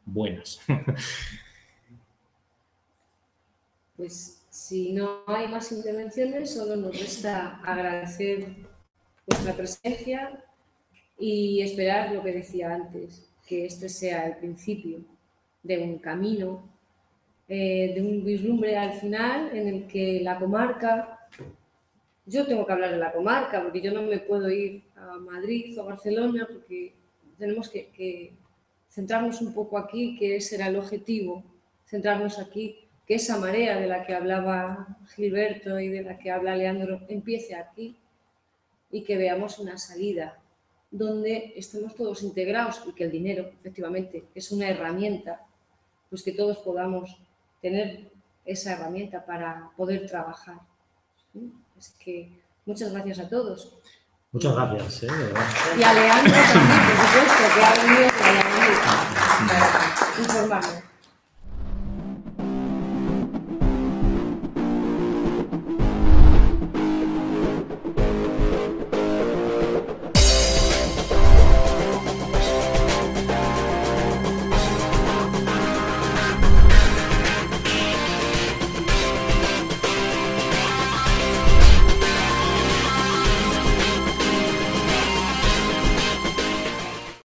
Buenas. Pues si no hay más intervenciones, solo nos resta agradecer vuestra presencia y esperar lo que decía antes, que este sea el principio de un camino, de un vislumbre al final en el que la comarca, yo tengo que hablar de la comarca porque yo no me puedo ir a Madrid o a Barcelona porque tenemos que centrarnos un poco aquí, que ese era el objetivo, centrarnos aquí, que esa marea de la que hablaba Gilberto y de la que habla Leandro empiece aquí y que veamos una salida donde estemos todos integrados y que el dinero, efectivamente, es una herramienta, pues que todos podamos tener esa herramienta para poder trabajar. ¿Sí? Así que muchas gracias a todos. Muchas gracias. Y a Leandro también, por supuesto, que ha venido para informarnos.